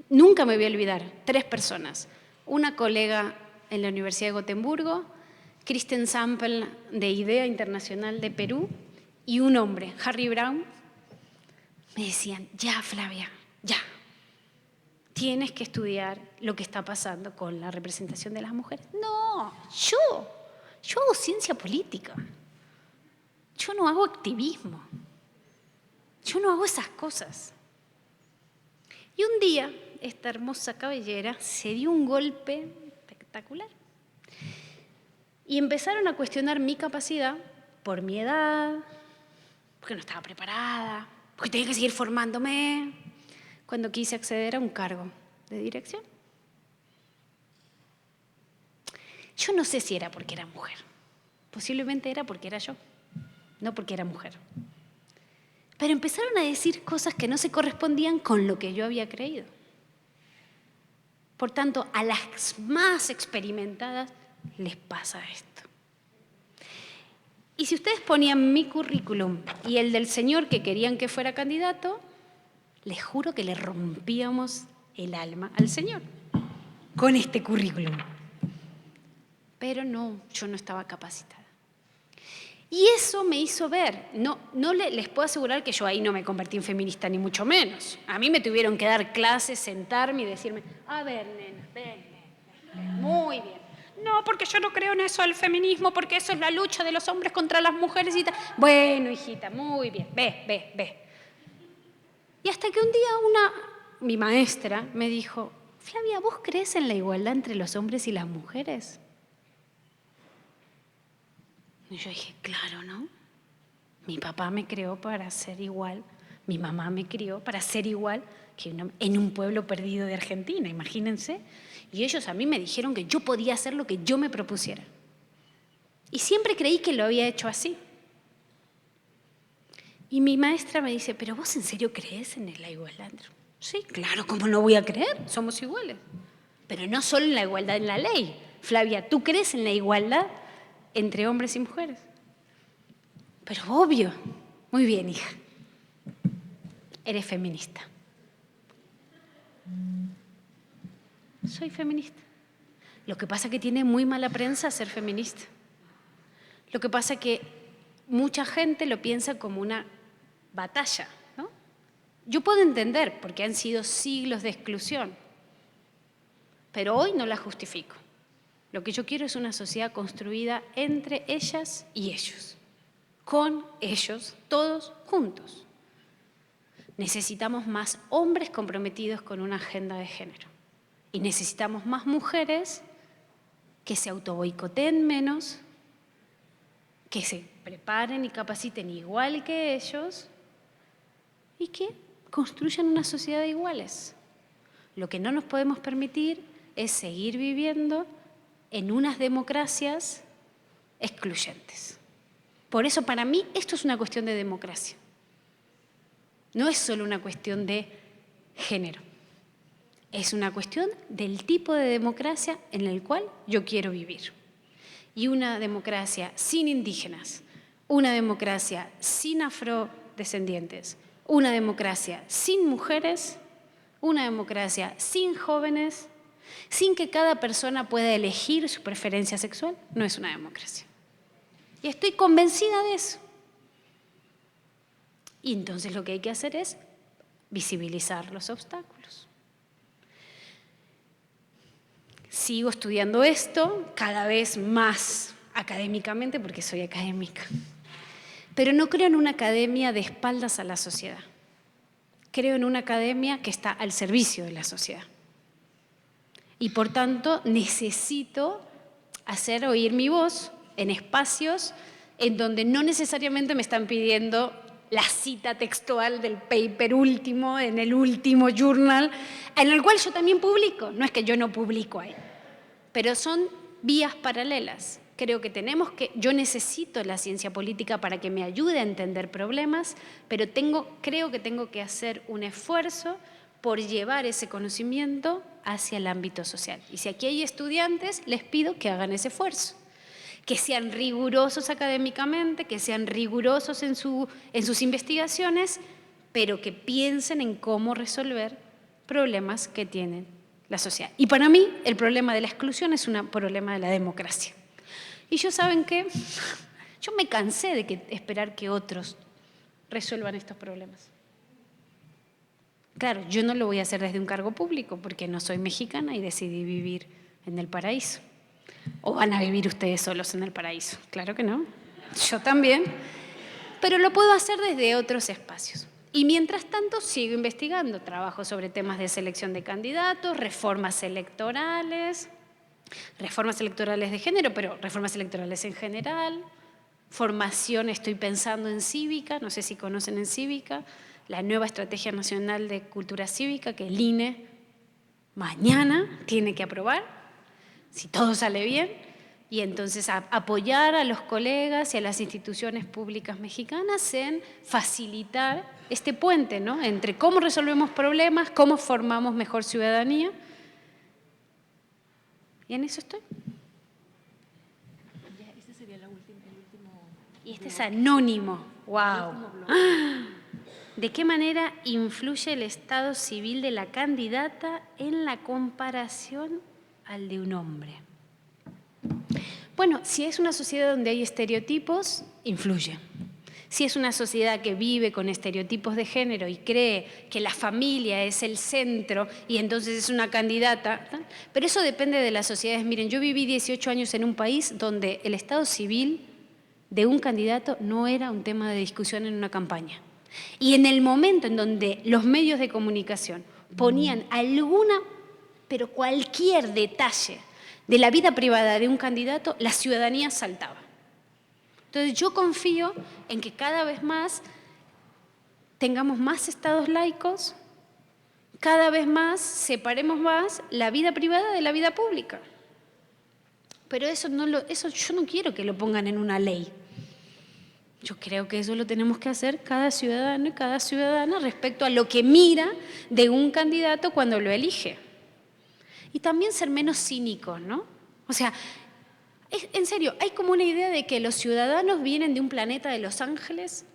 nunca me voy a olvidar, 3 personas. Una colega en la Universidad de Gotemburgo, Kristen Sample de IDEA Internacional de Perú y un hombre, Harry Brown, me decían, ya Flavia, ya. Tienes que estudiar lo que está pasando con la representación de las mujeres. No, yo hago ciencia política. Yo no hago activismo. Yo no hago esas cosas. Y un día, esta hermosa cabellera se dio un golpe espectacular. Y empezaron a cuestionar mi capacidad por mi edad, porque no estaba preparada, porque tenía que seguir formándome, cuando quise acceder a un cargo de dirección. Yo no sé si era porque era mujer. Posiblemente era porque era yo, no porque era mujer. Pero empezaron a decir cosas que no se correspondían con lo que yo había creído. Por tanto, a las más experimentadas les pasa esto. Y si ustedes ponían mi currículum y el del señor que querían que fuera candidato, les juro que le rompíamos el alma al señor con este currículum. Pero no, yo no estaba capacitada. Y eso me hizo ver, les puedo asegurar que yo ahí no me convertí en feminista, ni mucho menos. A mí me tuvieron que dar clases, sentarme y decirme, a ver, nena, ven, muy bien. No, porque yo no creo en eso del feminismo, porque eso es la lucha de los hombres contra las mujeres y tal. Bueno, hijita, muy bien, ve. Y hasta que un día mi maestra me dijo, Flavia, ¿vos crees en la igualdad entre los hombres y las mujeres? Y yo dije, claro, ¿no? Mi papá me crió para ser igual, mi mamá me crió para ser igual que en un pueblo perdido de Argentina, imagínense. Y ellos a mí me dijeron que yo podía hacer lo que yo me propusiera. Y siempre creí que lo había hecho así. Y mi maestra me dice, ¿pero vos en serio crees en la igualdad? Sí, claro, ¿cómo no voy a creer? Somos iguales. Pero no solo en la igualdad en la ley. Flavia, ¿tú crees en la igualdad entre hombres y mujeres? Pero obvio. Muy bien, hija. Eres feminista. Soy feminista. Lo que pasa es que tiene muy mala prensa ser feminista. Lo que pasa es que mucha gente lo piensa como una batalla, ¿no? Yo puedo entender, porque han sido siglos de exclusión, pero hoy no la justifico. Lo que yo quiero es una sociedad construida entre ellas y ellos, con ellos, todos juntos. Necesitamos más hombres comprometidos con una agenda de género. Y necesitamos más mujeres que se autoboicoteen menos, que se preparen y capaciten igual que ellos y que construyan una sociedad de iguales. Lo que no nos podemos permitir es seguir viviendo en unas democracias excluyentes. Por eso, para mí, esto es una cuestión de democracia. No es solo una cuestión de género. Es una cuestión del tipo de democracia en el cual yo quiero vivir. Y una democracia sin indígenas, una democracia sin afrodescendientes, una democracia sin mujeres, una democracia sin jóvenes, sin que cada persona pueda elegir su preferencia sexual, no es una democracia. Y estoy convencida de eso. Y entonces lo que hay que hacer es visibilizar los obstáculos. Sigo estudiando esto cada vez más académicamente, porque soy académica. Pero no creo en una academia de espaldas a la sociedad. Creo en una academia que está al servicio de la sociedad. Y por tanto necesito hacer oír mi voz en espacios en donde no necesariamente me están pidiendo la cita textual del paper último, en el último journal, en el cual yo también publico. No es que yo no publico ahí, pero son vías paralelas. Creo que yo necesito la ciencia política para que me ayude a entender problemas, pero creo que tengo que hacer un esfuerzo por llevar ese conocimiento hacia el ámbito social. Y si aquí hay estudiantes, les pido que hagan ese esfuerzo. Que sean rigurosos académicamente, que sean rigurosos en sus investigaciones, pero que piensen en cómo resolver problemas que tiene la sociedad. Y para mí, el problema de la exclusión es un problema de la democracia. Y ¿saben qué? Yo me cansé de esperar que otros resuelvan estos problemas. Claro, yo no lo voy a hacer desde un cargo público, porque no soy mexicana y decidí vivir en el paraíso. ¿O van a vivir ustedes solos en el paraíso? Claro que no. Yo también. Pero lo puedo hacer desde otros espacios. Y mientras tanto sigo investigando. Trabajo sobre temas de selección de candidatos, reformas electorales de género, pero reformas electorales en general. Formación, estoy pensando en cívica, no sé si conocen en cívica, la nueva Estrategia Nacional de Cultura Cívica que el INE mañana tiene que aprobar. Si todo sale bien, y entonces apoyar a los colegas y a las instituciones públicas mexicanas en facilitar este puente, ¿no?, entre cómo resolvemos problemas, cómo formamos mejor ciudadanía. Y en eso estoy. Y este es anónimo. ¡Wow! ¿De qué manera influye el estado civil de la candidata en la comparación al de un hombre? Bueno, si es una sociedad donde hay estereotipos, influye. Si es una sociedad que vive con estereotipos de género y cree que la familia es el centro y entonces es una candidata, ¿no? Pero eso depende de las sociedades. Miren, yo viví 18 años en un país donde el estado civil de un candidato no era un tema de discusión en una campaña. Y en el momento en donde los medios de comunicación ponían pero cualquier detalle de la vida privada de un candidato, la ciudadanía saltaba. Entonces yo confío en que cada vez más tengamos más estados laicos, cada vez más separemos más la vida privada de la vida pública. Pero eso yo no quiero que lo pongan en una ley. Yo creo que eso lo tenemos que hacer cada ciudadano y cada ciudadana respecto a lo que mira de un candidato cuando lo elige. Y también ser menos cínicos, ¿no? O sea, en serio, hay como una idea de que los ciudadanos vienen de un planeta de Los Ángeles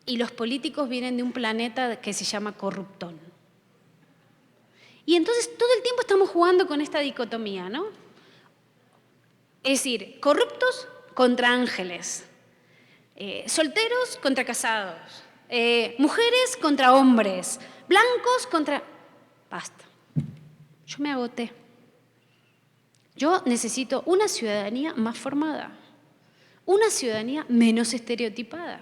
y los políticos vienen de un planeta que se llama corruptón. Y entonces todo el tiempo estamos jugando con esta dicotomía, ¿no? Es decir, corruptos contra ángeles, solteros contra casados, mujeres contra hombres, blancos contra... Basta. Yo me agoté. Yo necesito una ciudadanía más formada, una ciudadanía menos estereotipada,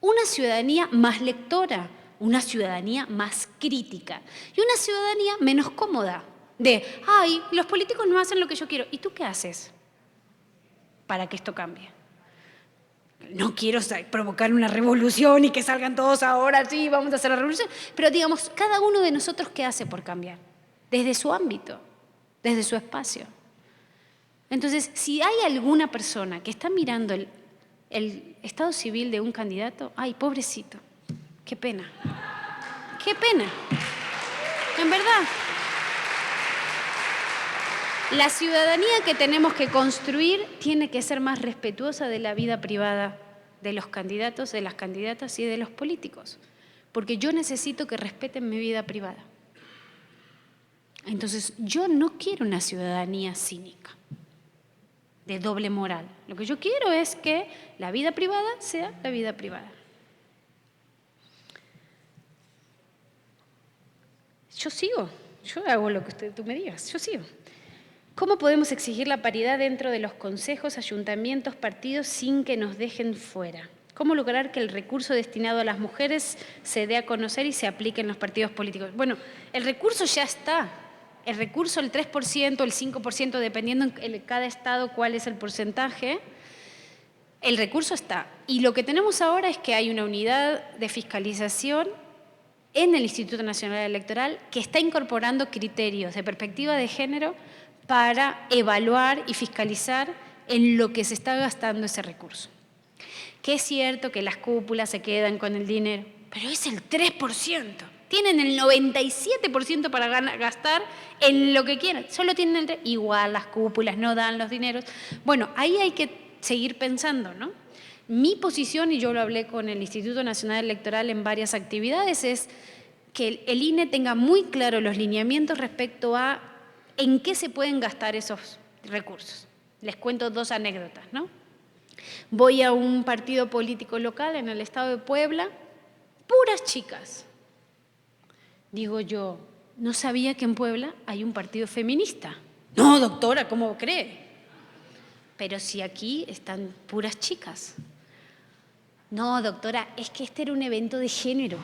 una ciudadanía más lectora, una ciudadanía más crítica y una ciudadanía menos cómoda. De, ay, los políticos no hacen lo que yo quiero. ¿Y tú qué haces para que esto cambie? No quiero provocar una revolución y que salgan todos ahora, sí, vamos a hacer la revolución. Pero digamos, cada uno de nosotros, ¿qué hace por cambiar? Desde su ámbito, desde su espacio. Entonces, si hay alguna persona que está mirando el estado civil de un candidato, ay, pobrecito, qué pena. Qué pena. En verdad. La ciudadanía que tenemos que construir tiene que ser más respetuosa de la vida privada de los candidatos, de las candidatas y de los políticos. Porque yo necesito que respeten mi vida privada. Entonces, yo no quiero una ciudadanía cínica, de doble moral. Lo que yo quiero es que la vida privada sea la vida privada. Yo sigo, yo hago lo que tú me digas, yo sigo. ¿Cómo podemos exigir la paridad dentro de los consejos, ayuntamientos, partidos sin que nos dejen fuera? ¿Cómo lograr que el recurso destinado a las mujeres se dé a conocer y se aplique en los partidos políticos? Bueno, el recurso ya está. El recurso, el 3%, el 5%, dependiendo en cada estado cuál es el porcentaje, el recurso está. Y lo que tenemos ahora es que hay una unidad de fiscalización en el Instituto Nacional Electoral que está incorporando criterios de perspectiva de género para evaluar y fiscalizar en lo que se está gastando ese recurso. Que es cierto que las cúpulas se quedan con el dinero, pero es el 3%. Tienen el 97% para gastar en lo que quieran. Solo tienen el 3%. Igual las cúpulas no dan los dineros. Bueno, ahí hay que seguir pensando, ¿no? Mi posición, y yo lo hablé con el Instituto Nacional Electoral en varias actividades, es que el INE tenga muy claro los lineamientos respecto a en qué se pueden gastar esos recursos. Les cuento 2 anécdotas, ¿no? Voy a un partido político local en el estado de Puebla, puras chicas. Digo yo, no sabía que en Puebla hay un partido feminista. No, doctora, ¿cómo cree? Pero si aquí están puras chicas. No, doctora, es que este era un evento de género.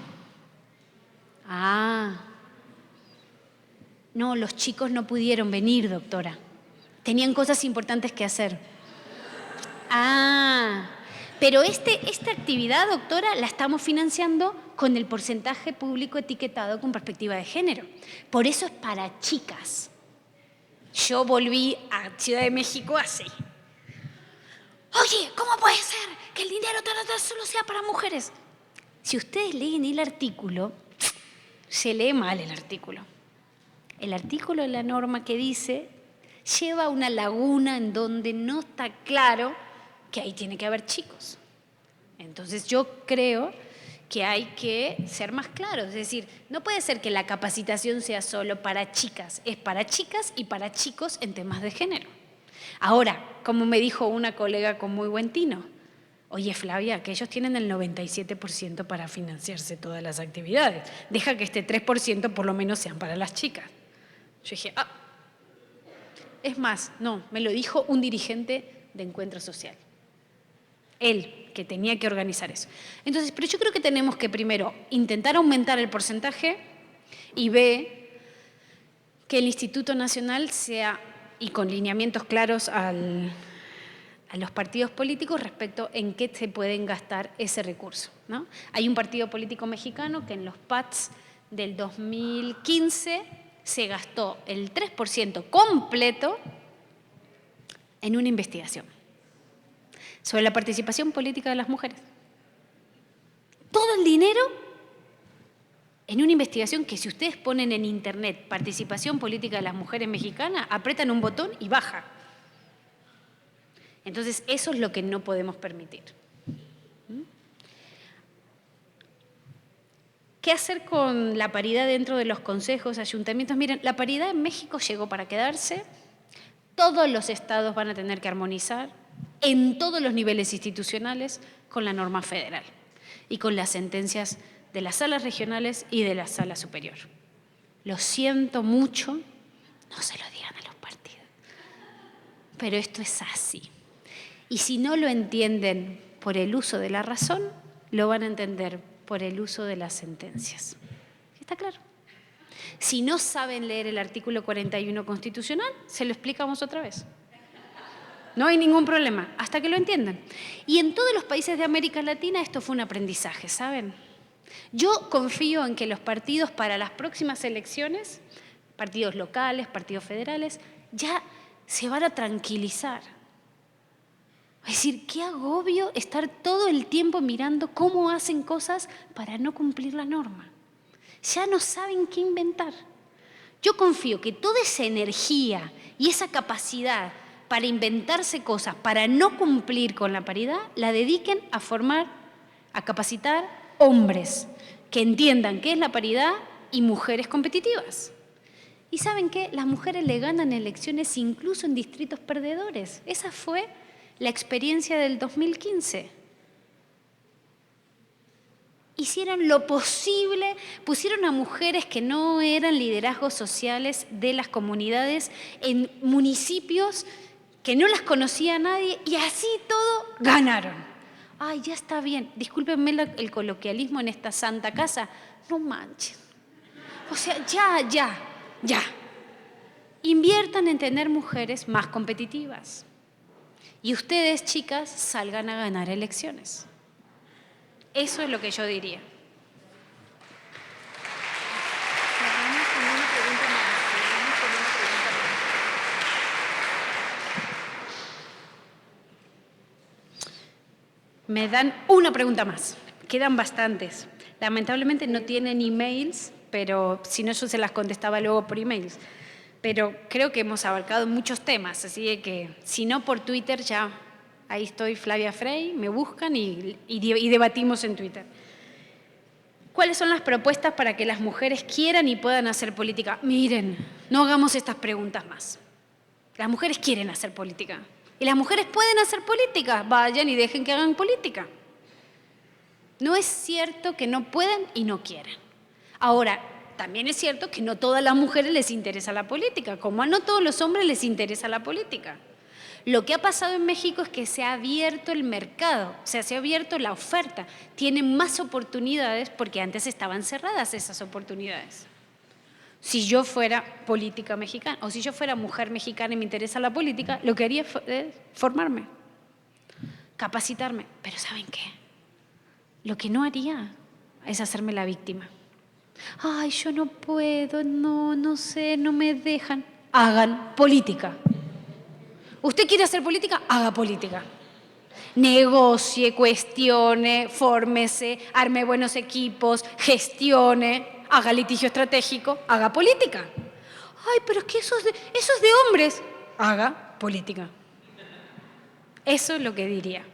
Ah, no, los chicos no pudieron venir, doctora. Tenían cosas importantes que hacer. Ah, pero esta actividad, doctora, la estamos financiando con el porcentaje público etiquetado con perspectiva de género. Por eso es para chicas. Yo volví a Ciudad de México así. Oye, ¿cómo puede ser que el dinero solo sea para mujeres? Si ustedes leen el artículo, se lee mal el artículo. El artículo de la norma que dice lleva a una laguna en donde no está claro que ahí tiene que haber chicos. Entonces yo creo que hay que ser más claros. Es decir, no puede ser que la capacitación sea solo para chicas. Es para chicas y para chicos en temas de género. Ahora, como me dijo una colega con muy buen tino, oye Flavia, que ellos tienen el 97% para financiarse todas las actividades. Deja que este 3% por lo menos sean para las chicas. Yo dije, es más, no, me lo dijo un dirigente de Encuentro Social. Él, que tenía que organizar eso. Entonces, pero yo creo que tenemos que primero intentar aumentar el porcentaje y que el Instituto Nacional sea, y con lineamientos claros a los partidos políticos respecto en qué se pueden gastar ese recurso, ¿no? Hay un partido político mexicano que en los PATS del 2015 se gastó el 3% completo en una investigación sobre la participación política de las mujeres. Todo el dinero en una investigación que si ustedes ponen en internet participación política de las mujeres mexicanas, apretan un botón y baja. Entonces, eso es lo que no podemos permitir. ¿Qué hacer con la paridad dentro de los consejos, ayuntamientos? Miren, la paridad en México llegó para quedarse. Todos los estados van a tener que armonizar en todos los niveles institucionales con la norma federal y con las sentencias de las salas regionales y de la sala superior. Lo siento mucho, no se lo digan a los partidos, pero esto es así. Y si no lo entienden por el uso de la razón, lo van a entender por el uso de las sentencias. ¿Está claro? Si no saben leer el artículo 41 constitucional, se lo explicamos otra vez. No hay ningún problema, hasta que lo entiendan. Y en todos los países de América Latina esto fue un aprendizaje, ¿saben? Yo confío en que los partidos para las próximas elecciones, partidos locales, partidos federales, ya se van a tranquilizar. Es decir, qué agobio estar todo el tiempo mirando cómo hacen cosas para no cumplir la norma. Ya no saben qué inventar. Yo confío que toda esa energía y esa capacidad para inventarse cosas, para no cumplir con la paridad, la dediquen a formar, a capacitar hombres que entiendan qué es la paridad y mujeres competitivas. ¿Y saben qué? Las mujeres le ganan elecciones incluso en distritos perdedores. Esa fue la experiencia del 2015. Hicieron lo posible, pusieron a mujeres que no eran liderazgos sociales de las comunidades en municipios que no las conocía nadie y así todo ganaron. Ay, ya está bien, discúlpenme el coloquialismo en esta santa casa, no manchen. O sea, ya. Inviertan en tener mujeres más competitivas. Y ustedes, chicas, salgan a ganar elecciones. Eso es lo que yo diría. Me dan una pregunta más. Quedan bastantes. Lamentablemente no tienen emails, pero si no yo se las contestaba luego por emails. Pero creo que hemos abarcado muchos temas, así que si no por Twitter ya, ahí estoy, Flavia Frey, me buscan y debatimos en Twitter. ¿Cuáles son las propuestas para que las mujeres quieran y puedan hacer política? Miren, no hagamos estas preguntas más. Las mujeres quieren hacer política. Y las mujeres pueden hacer política. Vayan y dejen que hagan política. No es cierto que no pueden y no quieran. Ahora, también es cierto que no a todas las mujeres les interesa la política, como a no todos los hombres les interesa la política. Lo que ha pasado en México es que se ha abierto el mercado, o sea, se ha abierto la oferta. Tienen más oportunidades porque antes estaban cerradas esas oportunidades. Si yo fuera política mexicana o si yo fuera mujer mexicana y me interesa la política, lo que haría es formarme, capacitarme. Pero ¿saben qué? Lo que no haría es hacerme la víctima. Ay, yo no puedo, no sé, no me dejan. Hagan política. ¿Usted quiere hacer política? Haga política. Negocie, cuestione, fórmese, arme buenos equipos, gestione, haga litigio estratégico, haga política. Ay, pero es que eso es de hombres. Haga política. Eso es lo que diría.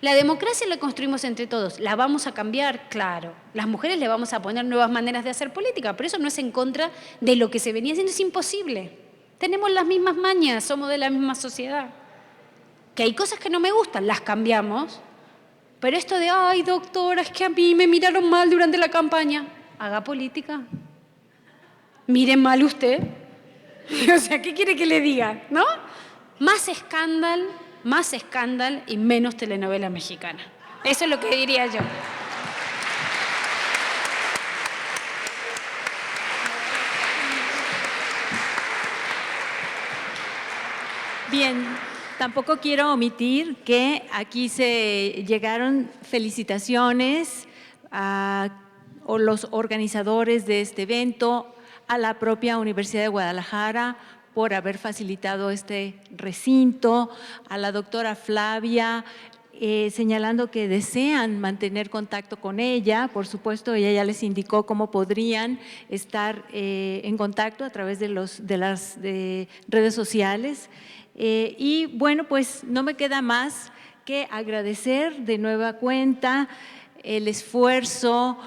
La democracia la construimos entre todos. ¿La vamos a cambiar? Claro. Las mujeres le vamos a poner nuevas maneras de hacer política, pero eso no es en contra de lo que se venía haciendo, es imposible. Tenemos las mismas mañas, somos de la misma sociedad. Que hay cosas que no me gustan, las cambiamos. Pero esto de, ay, doctora, es que a mí me miraron mal durante la campaña. Haga política. Mire mal usted. O sea, ¿qué quiere que le diga? ¿No? Más escándalo y menos telenovela mexicana. Eso es lo que diría yo. Bien, tampoco quiero omitir que aquí se llegaron felicitaciones a los organizadores de este evento, a la propia Universidad de Guadalajara por haber facilitado este recinto, a la doctora Flavia, señalando que desean mantener contacto con ella. Por supuesto, ella ya les indicó cómo podrían estar en contacto a través de las redes sociales. Y bueno, pues no me queda más que agradecer de nueva cuenta el esfuerzo,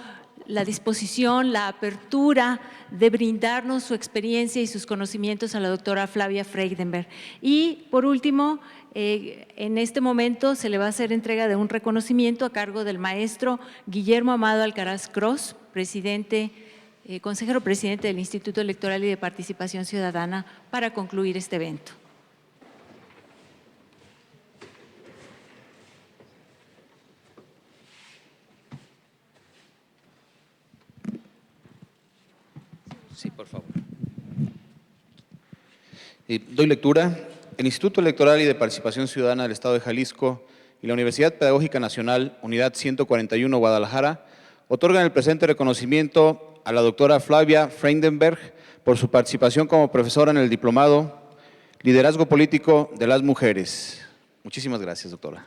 la disposición, la apertura de brindarnos su experiencia y sus conocimientos a la doctora Flavia Freydenberg. Y por último, en este momento se le va a hacer entrega de un reconocimiento a cargo del maestro Guillermo Amado Alcaraz Cross, consejero presidente del Instituto Electoral y de Participación Ciudadana, para concluir este evento. Sí, por favor. Doy lectura. El Instituto Electoral y de Participación Ciudadana del Estado de Jalisco y la Universidad Pedagógica Nacional, Unidad 141, Guadalajara, otorgan el presente reconocimiento a la doctora Flavia Freindenberg por su participación como profesora en el diplomado Liderazgo Político de las Mujeres. Muchísimas gracias, doctora.